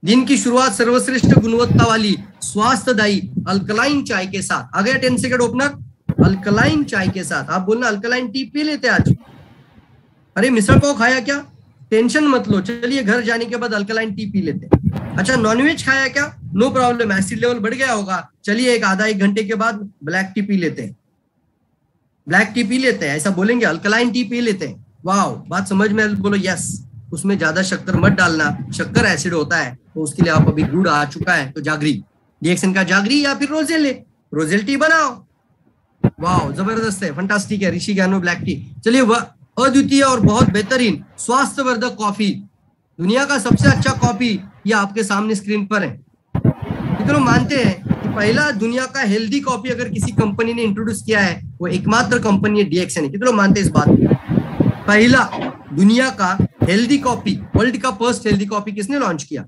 दिन की शुरुआत सर्वश्रेष्ठ गुणवत्ता वाली स्वास्थ्यदायी अल्कलाइन चाय के साथ। आ गया 10 सेकंड ओपनर, अल्कलाइन चाय के साथ। आप बोलना अल्कलाइन टी पी लेते आज? अरे मिसल पाव खाया क्या? टेंशन मत लो, चलिए घर जाने के बाद अल्कलाइन टी पी लेते हैं। अच्छा नॉनवेज खाया क्या? नो प्रॉब्लम, एसिड लेवल बढ़ गया होगा, चलिए आधा एक घंटे के बाद ब्लैक टी पी लेते हैं, ब्लैक टी पी लेते हैं, ऐसा बोलेंगे, अल्कलाइन टी पी लेते हैं। वाह, बात समझ में? बोलो यस। उसमें ज्यादा शक्कर मत डालना, शक्कर एसिड होता है, तो उसके लिए आप अभी गुड़ आ चुका है तो जागरी, डीएक्सन का जागरी या फिर रोजेल टी बनाओ। वाह जबरदस्त है, फंटास्टिक है, ऋषि ज्ञानो ब्लैक टी। चलिए वह अद्वितीय और बहुत बेहतरीन स्वास्थ्यवर्धक कॉफी, दुनिया का सबसे अच्छा कॉफी, ये आपके सामने स्क्रीन पर है। कितने लोग मानते हैं कि पहला दुनिया का हेल्दी कॉफी अगर किसी कंपनी ने इंट्रोड्यूस किया है, वो एकमात्र कंपनी है डीएक्सन है। कितने लोग मानते हैं इस बात में? पहला दुनिया का हेल्दी कॉफी, वर्ल्ड का फर्स्ट हेल्दी कॉफी किसने लॉन्च किया?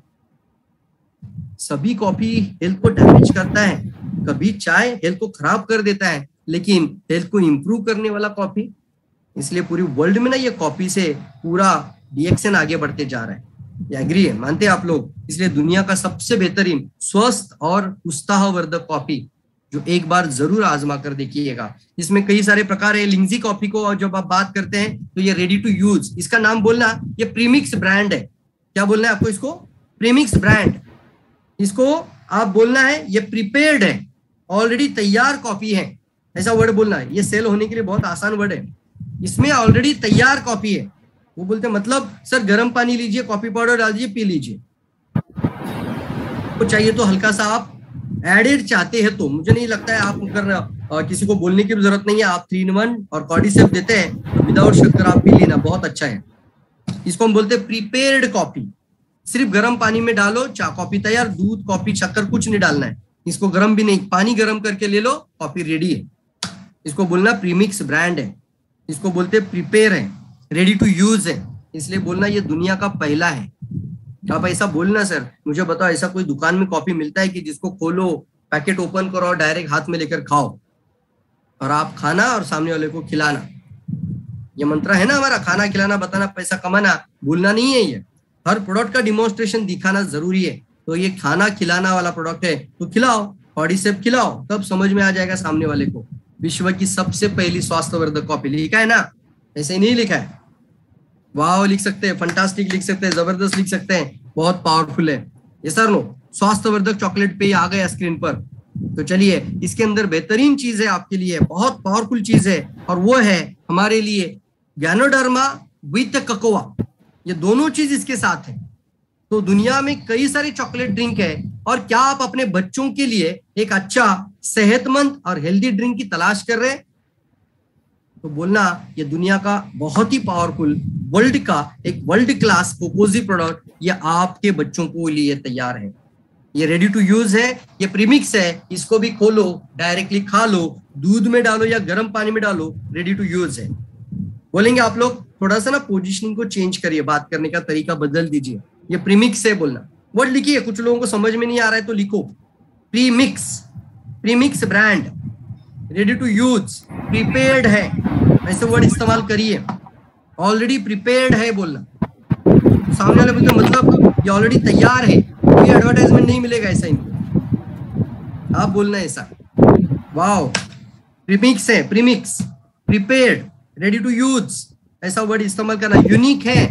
सभी कॉफी हेल्थ को डैमेज करता है, कभी चाय हेल्थ को खराब कर देता है, लेकिन हेल्थ को इंप्रूव करने वाला कॉफी। इसलिए पूरी वर्ल्ड में ना ये कॉफी से पूरा डीएक्सन आगे बढ़ते जा रहा है। ये एग्री है, मानते हैं आप लोग? इसलिए दुनिया का सबसे बेहतरीन स्वस्थ और उत्साहवर्धक कॉफी जो एक बार जरूर आजमा कर देखिएगा। इसमें कई सारे प्रकार है। लिंगजी कॉफी को जब आप बात करते हैं तो ये रेडी टू यूज, इसका नाम बोलना, ये प्रीमिक्स ब्रांड है। क्या बोलना है आपको इसको? Premix brand. इसको आप बोलना है ये प्रिपेयर्ड है, ऑलरेडी तैयार कॉफी है, ऐसा वर्ड बोलना है। ये सेल होने के लिए बहुत आसान वर्ड है, इसमें ऑलरेडी तैयार कॉफी है। वो बोलते हैं मतलब सर गर्म पानी लीजिए, कॉफी पाउडर डाल दीजिए, पी लीजिए। तो चाहिए तो हल्का सा आप एडेड चाहते हैं तो, मुझे नहीं लगता है आप अगर किसी को बोलने की भी जरूरत नहीं है, आप 3-in-1 और कॉर्डिसेप देते हैं तो विदाउट शक्कर आप पी लेना, बहुत अच्छा है। इसको हम बोलते हैं प्रीपेयर्ड कॉफी। सिर्फ गर्म पानी में डालो, चा कॉफी तैयार, दूध कॉफी शक्कर कुछ नहीं डालना है, इसको गर्म भी नहीं, पानी गर्म करके ले लो, कॉफी रेडी है। इसको बोलना प्रीमिक्स ब्रांड है, इसको बोलते हैं प्रिपेयर है, रेडी टू यूज है, इसलिए बोलना ये दुनिया का पहला है। आप ऐसा बोलना सर मुझे बताओ ऐसा कोई दुकान में कॉफी मिलता है कि जिसको खोलो, पैकेट ओपन करो और डायरेक्ट हाथ में लेकर खाओ और आप खाना और सामने वाले को खिलाना। ये मंत्र है ना हमारा, खाना खिलाना बताना पैसा कमाना, भूलना नहीं है। ये हर प्रोडक्ट का डिमॉन्स्ट्रेशन दिखाना जरूरी है, तो ये खाना खिलाना वाला प्रोडक्ट है तो खिलाओ, कॉर्डिसेप खिलाओ, तब समझ में आ जाएगा सामने वाले को। विश्व की सबसे पहली स्वास्थ्यवर्धक कॉफी लिखा है ना, ऐसे ही नहीं लिखा है। वाह लिख सकते हैं, फंटास्टिक लिख सकते हैं, जबरदस्त लिख सकते हैं, बहुत पावरफुल है ये सर। नो स्वास्थ्यवर्धक चॉकलेट पे आ गया स्क्रीन पर। तो चलिए इसके अंदर बेहतरीन चीज है आपके लिए, बहुत पावरफुल चीज है, और वो है हमारे लिए गैनोडर्मा विद कोकोआ। ये दोनों चीज इसके साथ है। तो दुनिया में कई सारे चॉकलेट ड्रिंक है, और क्या आप अपने बच्चों के लिए एक अच्छा सेहतमंद और हेल्दी ड्रिंक की तलाश कर रहे हैं तो बोलना ये दुनिया का बहुत ही पावरफुल, वर्ल्ड का एक वर्ल्ड क्लास कोकोजी प्रोडक्ट ये आपके बच्चों को लिए तैयार है। ये रेडी टू यूज है, ये प्रीमिक्स है, इसको भी खोलो, डायरेक्टली खा लो, दूध में डालो या गर्म पानी में डालो, रेडी टू यूज है। बोलेंगे आप लोग थोड़ा सा ना पोजीशनिंग को चेंज करिए, बात करने का तरीका बदल दीजिए। ये प्रीमिक्स है बोलना, वर्ड लिखिए, कुछ लोगों को समझ में नहीं आ रहा है तो लिखो premix, premix brand, ready to use, prepared है, ऐसे वर्ड इस्तेमाल करिए। ऑलरेडी प्रिपेयर्ड है बोलना, सामने वाले बोलते मतलब ये ऑलरेडी तैयार है, कोई एडवर्टाइजमेंट नहीं मिलेगा ऐसा इनको, आप बोलना ऐसा। वाओ प्रीमिक्स है, premix, prepared, ready to use, ऐसा वर्ड इस्तेमाल करना। यूनिक है,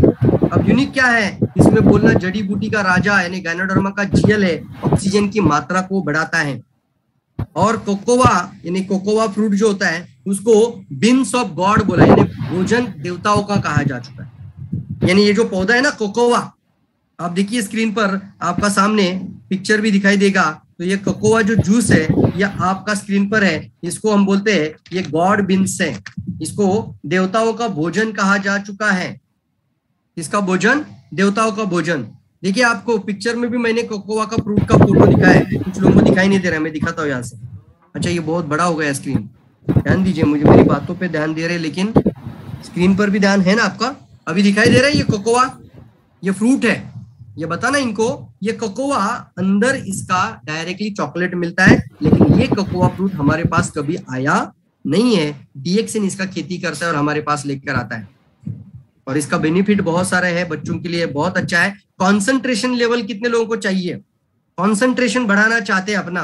अब यूनिक क्या है इसमें बोलना, जड़ी बूटी का राजा यानी गायनोडर्मा का जीएल है, ऑक्सीजन की मात्रा को बढ़ाता है। और कोकोवा यानी कोकोवा फ्रूट जो होता है उसको बिन्स ऑफ गॉड बोला, यानी भोजन देवताओं का कहा जा चुका है। यानी ये जो पौधा है ना कोकोवा, आप देखिए स्क्रीन पर आपका सामने पिक्चर भी दिखाई देगा, तो ये कोकोवा जो जूस है ये आपका स्क्रीन पर है, इसको हम बोलते हैं ये गॉड बिन्स है, इसको देवताओं का भोजन कहा जा चुका है। इसका भोजन, देवताओं का भोजन। देखिए आपको पिक्चर में भी मैंने कोकोवा का फ्रूट का फोटो दिखाया है, कुछ लोगों को दिखाई नहीं दे रहा है, मैं दिखाता हूँ यहाँ से। अच्छा ये बहुत बड़ा हो गया स्क्रीन, ध्यान दीजिए, मुझे मेरी बातों पे ध्यान दे रहे हैं लेकिन स्क्रीन पर भी ध्यान है ना आपका, अभी दिखाई दे रहा है ये कोकोवा, ये फ्रूट है। ये बताना इनको, ये कोकोवा अंदर इसका डायरेक्टली चॉकलेट मिलता है, लेकिन ये कोकोवा फ्रूट हमारे पास कभी आया नहीं है, डीएक्सन इसका खेती करता है और हमारे पास लेकर आता है। और इसका बेनिफिट बहुत सारे है, बच्चों के लिए बहुत अच्छा है। कॉन्सेंट्रेशन लेवल कितने लोगों को चाहिए, कॉन्सेंट्रेशन बढ़ाना चाहते हैं अपना,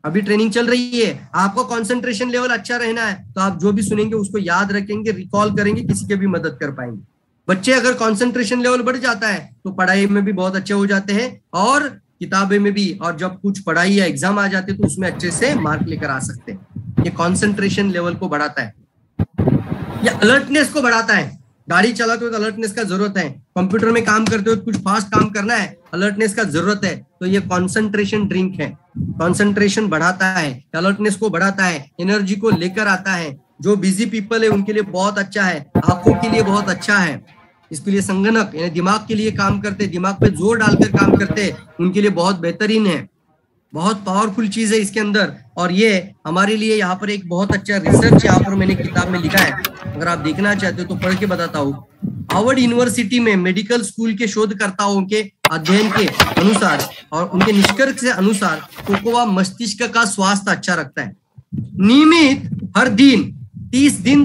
अभी ट्रेनिंग चल रही है, आपको कॉन्सेंट्रेशन लेवल अच्छा रहना है तो आप जो भी सुनेंगे उसको याद रखेंगे, रिकॉल करेंगे, किसी के भी मदद कर पाएंगे। बच्चे अगर कॉन्सेंट्रेशन लेवल बढ़ जाता है तो पढ़ाई में भी बहुत अच्छे हो जाते हैं, और किताबें में भी, और जब कुछ पढ़ाई या एग्जाम आ जाते हैं तो उसमें अच्छे से मार्क लेकर आ सकते हैं। ये कॉन्सेंट्रेशन लेवल को बढ़ाता है, ये अलर्टनेस को बढ़ाते हैं। गाड़ी चलाते हो तो अलर्टनेस का जरूरत है, कंप्यूटर में काम करते हो तो कुछ फास्ट काम करना है, अलर्टनेस का जरूरत है, तो ये कॉन्सेंट्रेशन ड्रिंक है। कॉन्सेंट्रेशन बढ़ाता है, अलर्टनेस को बढ़ाता है, एनर्जी को लेकर आता है। जो बिजी पीपल है उनके लिए बहुत अच्छा है, आंखों के लिए बहुत अच्छा है, इसके लिए संगणक यानी दिमाग के लिए काम करते, दिमाग पे जोर डालकर काम करते, उनके लिए बहुत बेहतरीन है, बहुत पावरफुल चीज है इसके अंदर। और ये हमारे लिए यहाँ पर एक बहुत अच्छा रिसर्च यहाँ पर मैंने किताब में लिखा है, अगर आप देखना चाहते हो तो पढ़ के बताता हूँ। हार्वर्ड यूनिवर्सिटी में मेडिकल स्कूल के शोधकर्ताओं के अध्ययन के अनुसार और उनके निष्कर्ष के अनुसार कोकोआ मस्तिष्क का स्वास्थ्य अच्छा रखता है। नियमित हर दिन 30 दिन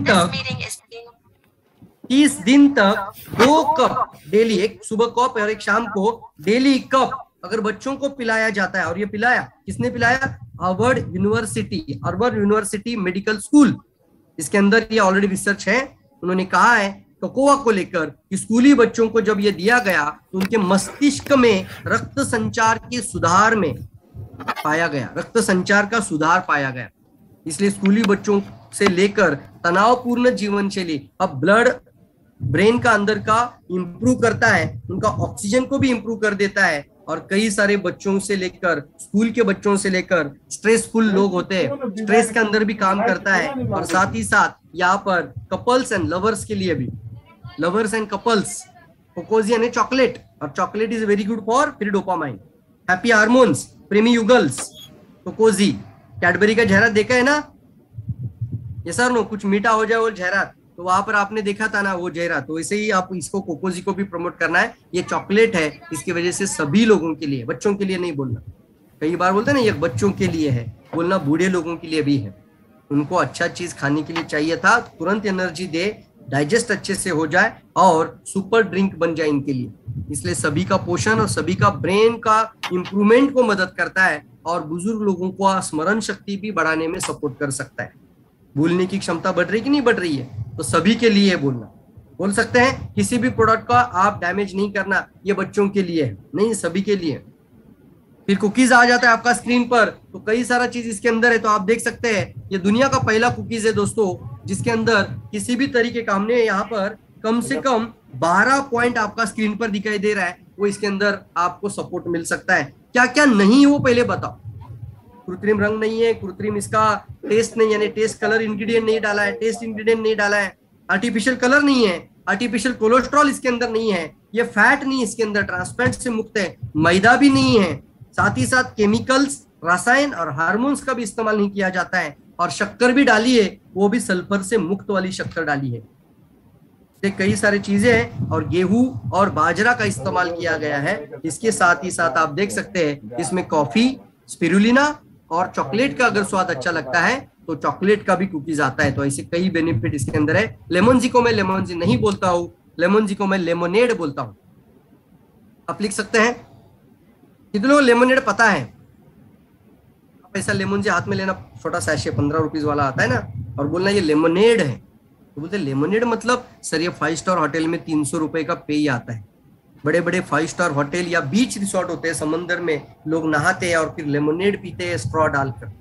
तक 2 कप डेली, एक सुबह कप और एक शाम को डेली कप अगर बच्चों को पिलाया जाता है, और ये पिलाया किसने पिलाया, हार्वर्ड यूनिवर्सिटी मेडिकल स्कूल, इसके अंदर ये ऑलरेडी रिसर्च है, उन्होंने कहा है कोकोआ को लेकर कि स्कूली बच्चों को जब ये दिया गया तो उनके मस्तिष्क में रक्त संचार के सुधार में पाया गया, रक्त संचार का सुधार पाया गया। इसलिए स्कूली बच्चों से लेकर तनावपूर्ण जीवन शैली, अब ब्लड ब्रेन का अंदर का इंप्रूव करता है, उनका ऑक्सीजन को भी इंप्रूव कर देता है, और कई सारे बच्चों से लेकर, स्कूल के बच्चों से लेकर स्ट्रेसफुल लोग होते हैं, स्ट्रेस के अंदर भी काम करता है। और साथ ही साथ यहाँ पर कपल्स एंड लवर्स के लिए भी, लवर्स एंड कपल्स, कोकोजी यानी चॉकलेट, और chocolate is very good for फिर डोपामाइन, हैप्पी हार्मोन्स, प्रेमी युगल्स, कोकोजी। कैडबरी का जहरा देखा है ना, ये सर नो, कुछ मीठा हो जाए वो जहरा, तो वहां पर आपने देखा था ना वो जहरा, तो ऐसे ही आप इसको कोकोजी को भी प्रमोट करना है। ये चॉकलेट है, इसकी वजह से सभी लोगों के लिए, बच्चों के लिए नहीं बोलना, कई बार बोलते हैं ना ये बच्चों के लिए है, बोलना बूढ़े लोगों के लिए भी है। उनको अच्छा चीज खाने के लिए चाहिए था, तुरंत एनर्जी दे, डाइजेस्ट अच्छे से हो जाए और सुपर ड्रिंक बन जाए इनके लिए। इसलिए सभी का पोषण और सभी का ब्रेन का इंप्रूवमेंट को मदद करता है और बुजुर्ग लोगों को स्मरण शक्ति भी बढ़ाने में सपोर्ट कर सकता है। भूलने की क्षमता बढ़ रही कि नहीं बढ़ रही है, तो सभी के लिए बोलना, बोल सकते हैं किसी भी प्रोडक्ट का आप डैमेज नहीं करना, ये बच्चों के लिए है, नहीं सभी के लिए। फिर कुकीज आ जाता है आपका स्क्रीन पर, तो कई सारा चीज इसके अंदर है, तो आप देख सकते हैं ये दुनिया का पहला कुकीज है दोस्तों, जिसके अंदर किसी भी तरीके का, हमने यहाँ पर कम से कम 12 पॉइंट आपका स्क्रीन पर दिखाई दे रहा है, वो इसके अंदर आपको सपोर्ट मिल सकता है। क्या क्या नहीं है वो पहले बताओ। कृत्रिम रंग नहीं है, कृत्रिम इसका टेस्ट नहीं, यानी टेस्ट कलर इंग्रेडिएंट नहीं डाला है, टेस्ट इंग्रेडिएंट नहीं डाला है, आर्टिफिशियल कलर नहीं है, आर्टिफिशियल कोलेस्ट्रॉल इसके अंदर नहीं है, ये फैट नहीं इसके अंदर, ट्रांसफैट से मुक्त है, मैदा भी नहीं है, साथ ही साथ केमिकल्स, रसायन और हार्मोन्स का भी इस्तेमाल नहीं किया जाता है, और शक्कर भी डाली है, वो भी सल्फर से मुक्त वाली शक्कर डाली है। कई सारी चीजें हैं, और गेहूं और बाजरा का इस्तेमाल किया गया है। इसके साथ ही साथ आप देख सकते हैं इसमें कॉफी, स्पिरुलिना और चॉकलेट का अगर स्वाद अच्छा लगता है तो चॉकलेट का भी कुकीज आता है। तो ऐसे कई बेनिफिट इसके अंदर है। लेमनजी को मैं लेमनजी नहीं बोलता हूँ, लेमनजी को मैं लेमोनेड बोलता हूँ। आप लिख सकते हैं, कितने लोग लेमोनेड पता है? आप ऐसा लेमनजी हाथ में लेना, छोटा सैशे 15 रुपीज वाला आता है ना, और बोलना ये लेमोनेड है, तो बोलते लेमोनेड मतलब सर ये 5 स्टार होटल में 300 रुपए का पेय आता है। बड़े बड़े 5 स्टार होटल या बीच रिसोर्ट होते हैं, समंदर में लोग नहाते हैं और फिर लेमोनेड पीते हैं स्ट्रॉ डालकर।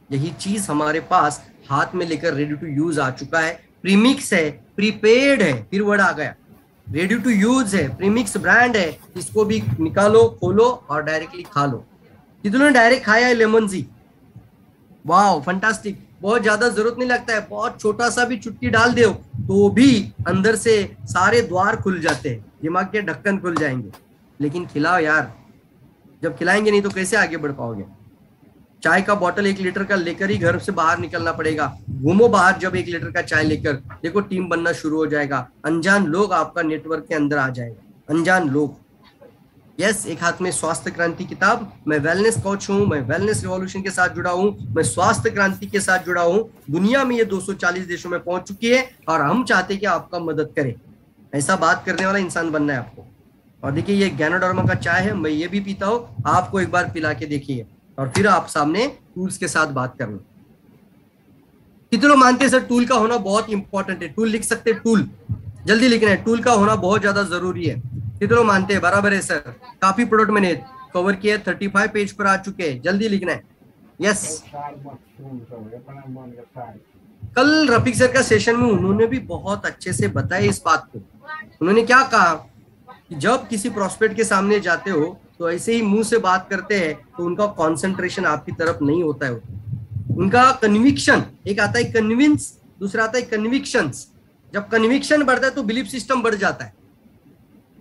यही चीज हमारे पास हाथ में लेकर रेडी टू यूज आ चुका है। प्रीमिक्स है, प्रीपेड है, फिर वर्ड आ गया, रेडी टू यूज है, प्रीमिक्स ब्रांड है, इसको भी निकालो, खोलो और डायरेक्टली खा लो। कितनों ने डायरेक्ट खाया है लेमन जी? वाह फंटास्टिक, बहुत ज्यादा जरूरत नहीं लगता है, बहुत छोटा सा भी चुटकी डाल दो तो भी अंदर से सारे द्वार खुल जाते हैं, दिमाग के ढक्कन खुल जाएंगे। लेकिन खिलाओ यार, जब खिलाएंगे नहीं तो कैसे आगे बढ़ पाओगे? चाय का बॉटल 1 लीटर का लेकर ही घर से बाहर निकलना पड़ेगा। घूमो बाहर, जब 1 लीटर का चाय लेकर, देखो टीम बनना शुरू हो जाएगा, अनजान लोग आपका नेटवर्क के अंदर आ जाएगा, अनजान लोग। यस, एक हाथ में स्वास्थ्य क्रांति किताब, मैं वेलनेस कोच हूँ, मैं वेलनेस रिवॉल्यूशन के साथ जुड़ा हूँ, मैं स्वास्थ्य क्रांति के साथ जुड़ा हूँ। दुनिया में ये 240 देशों में पहुंच चुकी है और हम चाहते हैं कि आपका मदद करें। ऐसा बात करने वाला इंसान बनना है आपको। और देखिए ये गैनोडर्मा का चाय है, मैं ये भी पीता हूँ, आपको एक बार पिला के देखिए और फिर आप सामने टूल्स के साथ बात करना। कितने लोग मानते हैं सर टूल का होना बहुत इंपॉर्टेंट है? टूल लिख सकते हैं, टूल जल्दी लिखना है, टूल का होना बहुत ज्यादा जरूरी है। कितने लोग मानते हैं? बराबर है सर। काफी प्रोडक्ट मैंने कवर किया, 35 पेज पर आ चुके हैं, जल्दी लिखना है। यस, कल रफीक सर का सेशन में उन्होंने भी बहुत अच्छे से बताया इस बात को। उन्होंने क्या कहा कि जब किसी प्रोस्पेक्ट के सामने जाते हो तो ऐसे ही मुंह से बात करते हैं तो उनका कंसंट्रेशन आपकी तरफ नहीं होता है, उनका कन्विक्शन, एक आता है कन्विंस, दूसरा आता है कन्विक्शंस। जब कन्विक्शन बढ़ता है तो बिलीफ सिस्टम बढ़ जाता है।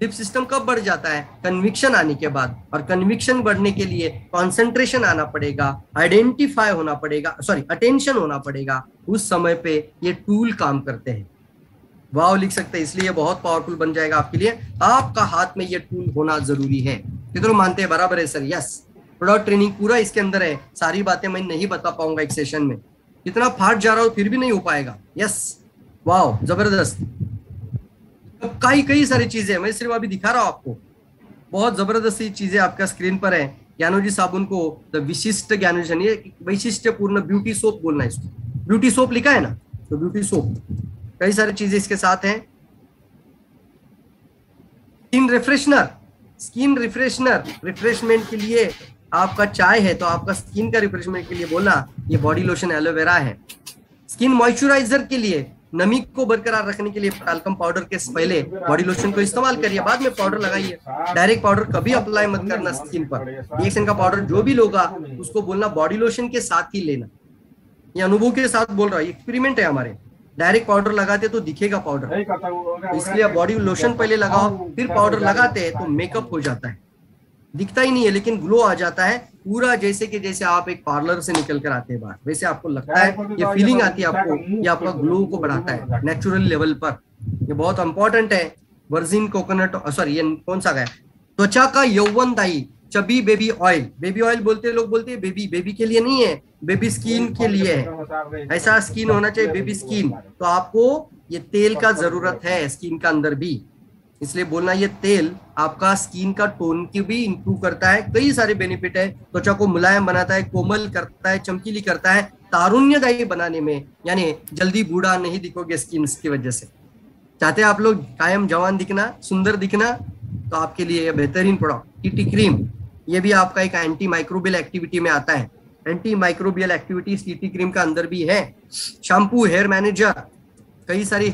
बिलीफ सिस्टम कब बढ़ जाता है? कन्विक्शन आने के बाद। और कन्विक्शन बढ़ने के लिए कंसंट्रेशन आना पड़ेगा, आइडेंटिफाई होना पड़ेगा, सॉरी अटेंशन होना पड़ेगा। उस समय पे ये टूल काम करते हैं। वाव लिख सकते हैं, इसलिए बहुत पावरफुल बन जाएगा आपके लिए। आपका हाथ में ये टूल होना जरूरी है। कितने मानते हैं? बराबर है सर। यस, प्रोडक्ट ट्रेनिंग पूरा इसके अंदर है, सारी बातें मैं नहीं बता पाऊंगा एक सेशन में, कितना फाट जा रहा हो फिर भी नहीं हो पाएगा। यस, वाह जबरदस्त। कई सारी चीजें मैं सिर्फ अभी दिखा रहा हूं आपको, बहुत जबरदस्त चीजें आपका स्क्रीन पर है। ज्ञानोजी साबुन को द विशिष्ट ज्ञानोजी, ये वैशिष्ट्यपूर्ण ब्यूटी सोप बोलना है इसको, ब्यूटी सोप लिखा है ना, तो ब्यूटी सोप, कई सारी चीजें इसके साथ हैं। स्किन रिफ्रेशनर, स्किन रिफ्रेशनर, रिफ्रेशमेंट के लिए आपका चाय है तो आपका स्किन का रिफ्रेशमेंट के लिए बोलना ये बॉडी लोशन एलोवेरा है। स्किन मॉइस्चराइजर के लिए नमी को बरकरार रखने के लिए टाल्कम पाउडर के पहले बॉडी लोशन को इस्तेमाल करिए, बाद में पाउडर लगाइए। डायरेक्ट पाउडर कभी अप्लाई मत करना स्किन पर। डीएक्सएन का पाउडर जो भी लोगा उसको बोलना बॉडी लोशन के साथ ही लेना। ये अनुभव के साथ बोल रहा है, एक्सपेरिमेंट है हमारे। डायरेक्ट पाउडर लगाते तो दिखेगा पाउडर, इसलिए बॉडी लोशन पहले लगाओ फिर पाउडर लगाते हैं तो मेकअप हो जाता है, दिखता ही नहीं है लेकिन ग्लो आ जाता है पूरा, जैसे कि जैसे आप एक पार्लर से निकल कर आते हैं बाहर, वैसे आपको लगता है, ये फीलिंग आती है आपको, ये आपका ग्लो को बढ़ाता है नेचुरल लेवल पर। ये बहुत इंपॉर्टेंट है। वर्जिन कोकोनट, सॉरी ये कौन सा गया, त्वचा का यौवनदायी chubby baby oil. Baby oil बोलते लोग बोलते हैं, बेबी के लिए नहीं है, बेबी स्किन के लिए है। ऐसा स्किन होना चाहिए बेबी स्किन। तो आपको ये तेल का जरूरत है स्किन का अंदर भी, इसलिए बोलना ये तेल आपका स्किन का टोन की भी इंप्रूव करता है। कई सारे बेनिफिट है, त्वचा को मुलायम बनाता है, कोमल करता है, चमकीली करता है, तारुण्यदायी बनाने में, यानी जल्दी बूढ़ा नहीं दिखोगे स्किन की वजह से। चाहते हैं आप लोग कायम जवान दिखना, सुंदर दिखना, तो आपके लिए ये बेहतरीन प्रोडक्ट टीटी क्रीम, ये भी आपका एक एंटी माइक्रोबियल एक्टिविटी में आता है। Anti microbial activity TT cream का अंदर भी है। शैम्पू, हेयर मैनेजर, कई सारी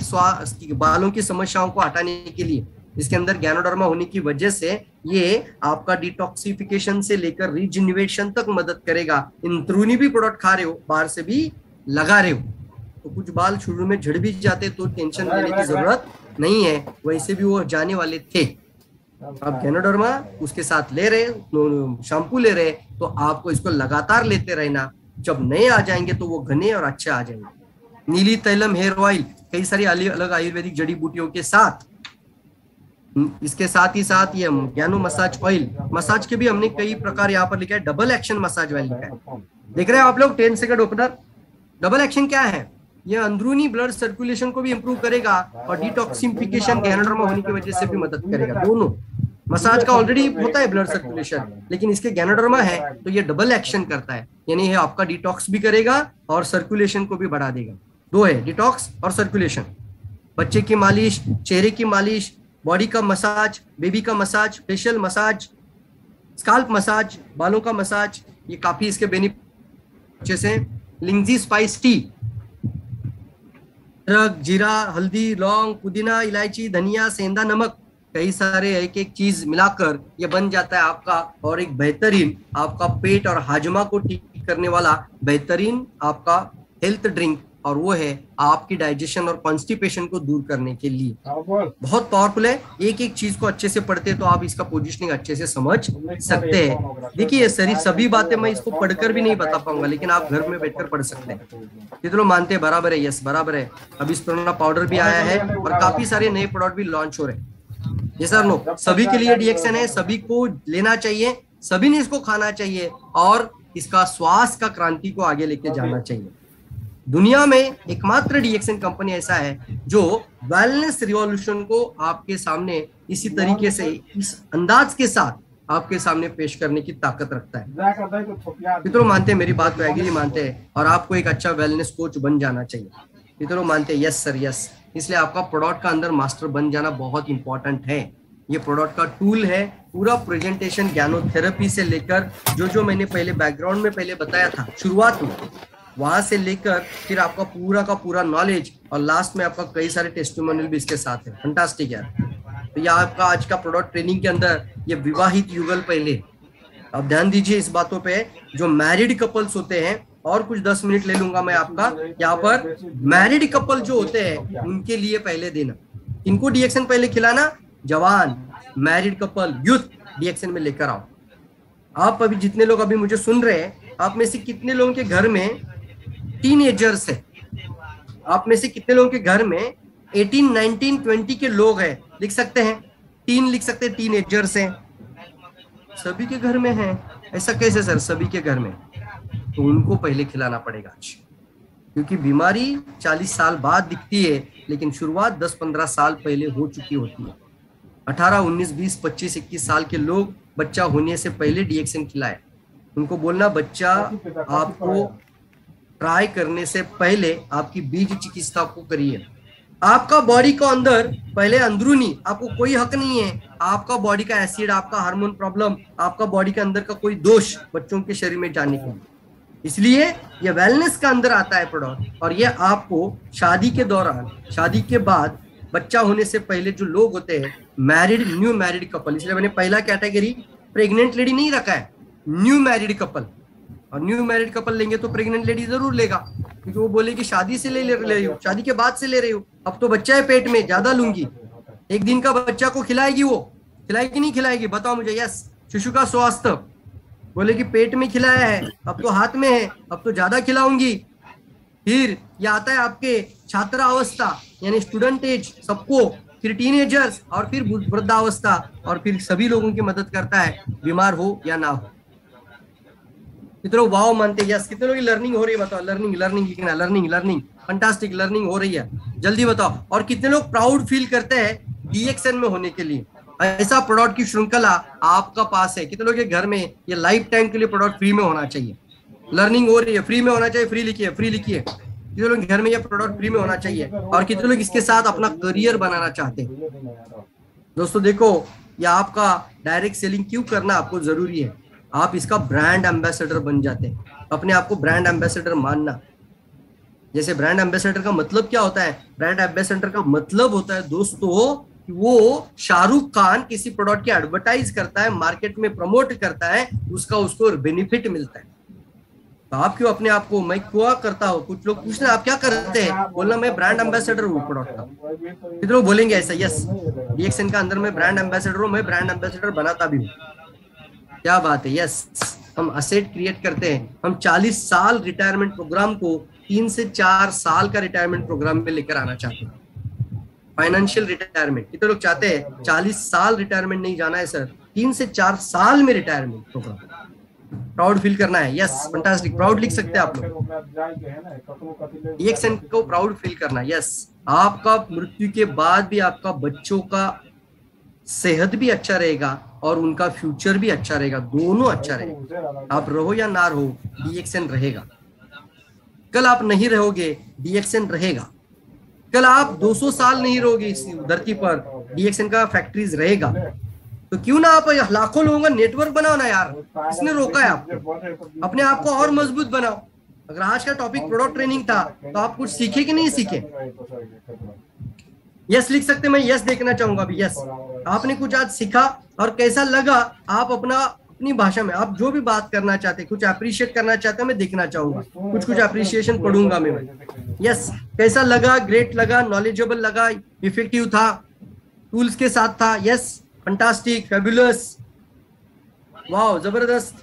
बालों की समस्याओं को हटाने के लिए इसके अंदर गैनोडर्मा होने की वजह से ये आपका डिटॉक्सिफिकेशन से लेकर रिजिन्युएशन तक मदद करेगा। इंद्रुनी भी प्रोडक्ट खा रहे हो, बाहर से भी लगा रहे हो, तो कुछ बाल शुरू में झड़ भी जाते तो टेंशन लेने की जरूरत नहीं है, वैसे भी वो जाने वाले थे। आप गैनोडर्मा उसके साथ ले रहे, शैम्पू ले रहे, तो आपको इसको लगातार लेते रहना। जब नए आ जाएंगे तो वो घने और अच्छे आ जाएंगे। नीली तैलम हेयर ऑयल, कई सारी अलग आयुर्वेदिक जड़ी बूटियों के साथ, इसके साथ ही साथ ये ज्ञानो मसाज ऑयल। मसाज के भी हमने कई प्रकार यहाँ पर लिखा है, डबल एक्शन मसाज ऑयल लिखा है, देख रहे हैं आप लोग, 10 सेकंड ओपनर। डबल एक्शन क्या है, ये अंदरूनी ब्लड सर्कुलेशन को भी इंप्रूव करेगा और डिटॉक्सिफिकेशन गैनोडर्मा होने की वजह से भी मदद करेगा। दोनों मसाज का ऑलरेडी होता है ब्लड सर्कुलेशन, लेकिन इसके गैनोडर्मा है तो ये डबल एक्शन करता है, यानी ये आपका डिटॉक्स भी करेगा और सर्कुलेशन को भी बढ़ा देगा। दो है, डिटॉक्स और सर्कुलेशन। बच्चे की मालिश, चेहरे की मालिश, बॉडी का मसाज, बेबी का massage, facial massage, scalp massage, बालों का मसाज, ये काफी इसके बेनिफिट अच्छे से। लिंगजी स्पाइस टी, अदरक, जीरा, हल्दी, लौंग, पुदीना, इलायची, धनिया, सेंधा नमक, कई सारे एक एक चीज मिलाकर ये बन जाता है आपका और एक बेहतरीन आपका पेट और हाजमा को ठीक करने वाला बेहतरीन आपका हेल्थ ड्रिंक, और वो है आपकी डाइजेशन और कॉन्स्टिपेशन को दूर करने के लिए। बहुत पावरफुल है। एक एक चीज को अच्छे से पढ़ते तो आप इसका पोजीशनिंग अच्छे से समझ सकते हैं। देखिए सभी बातें मैं इसको पढ़कर भी नहीं बता पाऊंगा, लेकिन आप घर में बैठकर पढ़ सकते हैं। कितने लोग मानते हैं बराबर है? यस बराबर है। अभी स्पिरुलिना पाउडर भी आया है और काफी सारे नए प्रोडक्ट भी लॉन्च हो रहे हैं। ये सर नो, सभी के लिए डीएक्सएन है, सभी को लेना चाहिए, सभी ने इसको खाना चाहिए और इसका स्वास्थ्य का क्रांति को आगे लेके जाना चाहिए। दुनिया में एकमात्र डीएक्सएन कंपनी ऐसा है जो वेलनेस रिवॉल्यूशन को आपके सामने इसी तरीके से, इस अंदाज के साथ आपके सामने पेश करने की ताकत रखता है। कितने मानते हैं मेरी बात को? एग्री मानते हैं। और आपको एक अच्छा वेलनेस कोच बन जाना चाहिए। कितने मानते हैं? Yes sir yes. इसलिए आपका प्रोडक्ट का अंदर मास्टर बन जाना बहुत इंपॉर्टेंट है। ये प्रोडक्ट का टूल है। पूरा प्रेजेंटेशन ज्ञानोथेरेपी से लेकर जो मैंने पहले बैकग्राउंड में पहले बताया था शुरुआत में, वहां से लेकर फिर आपका पूरा का पूरा नॉलेज और लास्ट में आपका कई सारे टेस्टिमोनियल भी इसके साथ है। फंटास्टिक यार। तो ये आपका आज का प्रोडक्ट ट्रेनिंग के अंदर ये विवाहित युगल पहले, अब ध्यान दीजिए इस बातों पे। जो मैरिड कपल्स होते हैं, और कुछ 10 मिनट ले लूंगा मैं आपका यहाँ पर, मैरिड कपल जो होते हैं उनके लिए पहले देना। इनको डीएक्सएन पहले खिलाना, जवान, मैरिड कपल, यूथ डीएक्सएन में लेकर आओ। आप अभी जितने लोग अभी मुझे सुन रहे हैं, आप में से कितने लोगों के घर में टीनेजर्स है? आप में से कितने लोगों के घर में 18, 19, 20 के लोग हैं? लिख सकते हैं, टीन लिख सकते हैं, टीनेजर्स हैं। सभी के घर में है। ऐसा कैसे सर? सभी के घर में। तो उनको पहले खिलाना पड़ेगा आज, क्योंकि बीमारी 40 साल बाद दिखती है, लेकिन शुरुआत 10-15 साल पहले हो चुकी होती है। 18, 19, 20, 25, 21 साल के लोग बच्चा होने से पहले डीएक्सएन खिलाए। उनको बोलना, बच्चा आपको ट्राई करने से पहले आपकी बीज चिकित्सा को करिए। आपका बॉडी को अंदर पहले अंदरूनी, आपको कोई हक नहीं है आपका बॉडी का एसिड, आपका हार्मोन प्रॉब्लम, आपका बॉडी के अंदर का कोई दोष बच्चों के शरीर में जाने के लिए। इसलिए ये वेलनेस का अंदर आता है प्रोडक्ट, और ये आपको शादी के दौरान, शादी के बाद, बच्चा होने से पहले जो लोग होते हैं, मैरिड, न्यू मैरिड कपल, इसलिए मैंने पहला कैटेगरी प्रेग्नेंट लेडी नहीं रखा है, न्यू मैरिड कपल। और न्यू मैरिड कपल लेंगे तो प्रेग्नेंट लेडी जरूर लेगा, क्योंकि वो बोलेगी शादी से ले रही हूँ, शादी के बाद से ले रही हूँ, अब तो बच्चा है पेट में, ज्यादा लूंगी। एक दिन का बच्चा को खिलाएगी, वो खिलाएगी नहीं खिलाएगी, बताओ मुझे। यस, शिशु का स्वास्थ्य, बोले कि पेट में खिलाया है, अब तो हाथ में है, अब तो ज्यादा खिलाऊंगी। फिर ये आता है आपके छात्रावस्था, यानी स्टूडेंट एज सबको, फिर टीनेजर्स, और फिर वृद्धावस्था, और फिर सभी लोगों की मदद करता है, बीमार हो या ना हो। कितने लोग वाव मानते हैं? यस। कितने लोग लर्निंग हो रही है? बताओ। लर्निंग, लर्निंग लिखना, लर्निंग, लर्निंग, फंटास्टिक, लर्निंग हो रही है, जल्दी बताओ। और कितने लोग प्राउड फील करते हैं DXN में होने के लिए? ऐसा प्रोडक्ट की श्रृंखला आपका पास है। कितने लोग के घर में ये लाइफ टाइम के लिए प्रोडक्ट फ्री में होना चाहिए? लर्निंग हो रही है, फ्री में होना चाहिए, फ्री लिखिए, फ्री लिखिए। कितने लोग घर में ये प्रोडक्ट फ्री में होना चाहिए? और कितने लोग इसके साथ अपना करियर बनाना चाहते हैं? दोस्तों देखो, ये आपका डायरेक्ट सेलिंग क्यों करना आपको जरूरी है? आप इसका ब्रांड एम्बेसडर बन जाते हैं, अपने आप को ब्रांड एम्बेसडर मानना। जैसे ब्रांड एम्बेसडर का मतलब क्या होता है? ब्रांड एम्बेसडर का मतलब होता है दोस्तों, वो शाहरुख खान किसी प्रोडक्ट की एडवर्टाइज करता है, मार्केट में प्रमोट करता है, उसको बेनिफिट मिलता है। तो आप क्यों अपने आप को, मैं क्यों करता हूँ? कुछ लोग पूछना आप क्या करते हैं, बोलना मैं ब्रांड एम्बेसडर हूँ प्रोडक्ट का। कितने लोग बोलेंगे ऐसा? यस, DXN का अंदर मैं ब्रांड एम्बेसडर हूँ, मैं ब्रांड एम्बेसडर बनाता भी हूँ। क्या बात है? यस, हम असेट क्रिएट करते हैं। हम 40 साल रिटायरमेंट प्रोग्राम को 3 से 4 साल का रिटायरमेंट प्रोग्राम में लेकर आना चाहते हैं। फाइनेंशियल रिटायरमेंट, कितने लोग चाहते हैं 40 साल रिटायरमेंट नहीं जाना है सर, 3 से 4 साल में रिटायरमेंट प्रोग्राम, प्राउड फील करना है। यस, फैंटास्टिक, प्राउड लिख सकते हैं आप लोग। DXN को प्राउड फील करना। यस, आपका मृत्यु के बाद भी आपका बच्चों का सेहत भी अच्छा रहेगा और उनका फ्यूचर भी अच्छा रहेगा, दोनों अच्छा रहेगा। आप रहो या ना रहो, DXN रहेगा। कल आप नहीं रहोगे, DXN रहेगा। कल आप 200 साल नहीं रहोगे इस धरती पर, DXN का फैक्ट्रीज रहेगा। तो क्यों ना आप लाखों लोगों का नेटवर्क बनाओ ना यार, किसने रोका है आपको? अपने आप को और मजबूत बनाओ। अगर आज का टॉपिक प्रोडक्ट ट्रेनिंग था तो आप कुछ सीखे कि नहीं सीखे? यस लिख सकते, मैं यस देखना चाहूंगा अभी। यस, आपने कुछ आज सीखा और कैसा लगा? आप अपनी भाषा में आप जो भी बात करना चाहते हैं, कुछ अप्रिशिएट करना चाहते हैं, मैं देखना चाहूंगा। कुछ अप्रिशिएशन पढ़ूंगा मैं। यस, कैसा लगा? ग्रेट लगा, नॉलेजेबल लगा, इफेक्टिव था, टूल्स के साथ था? यस, फैंटास्टिक, फैबुलस, वाओ, जबरदस्त,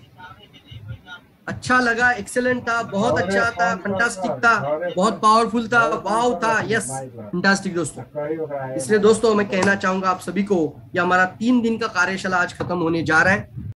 अच्छा लगा, एक्सेलेंट था, बहुत अच्छा था, फैंटास्टिक था, बहुत पावरफुल था, वाव था। यस, फैंटास्टिक दोस्तों। इसलिए दोस्तों मैं कहना चाहूंगा आप सभी को, ये हमारा 3 दिन का कार्यशाला आज खत्म होने जा रहा है।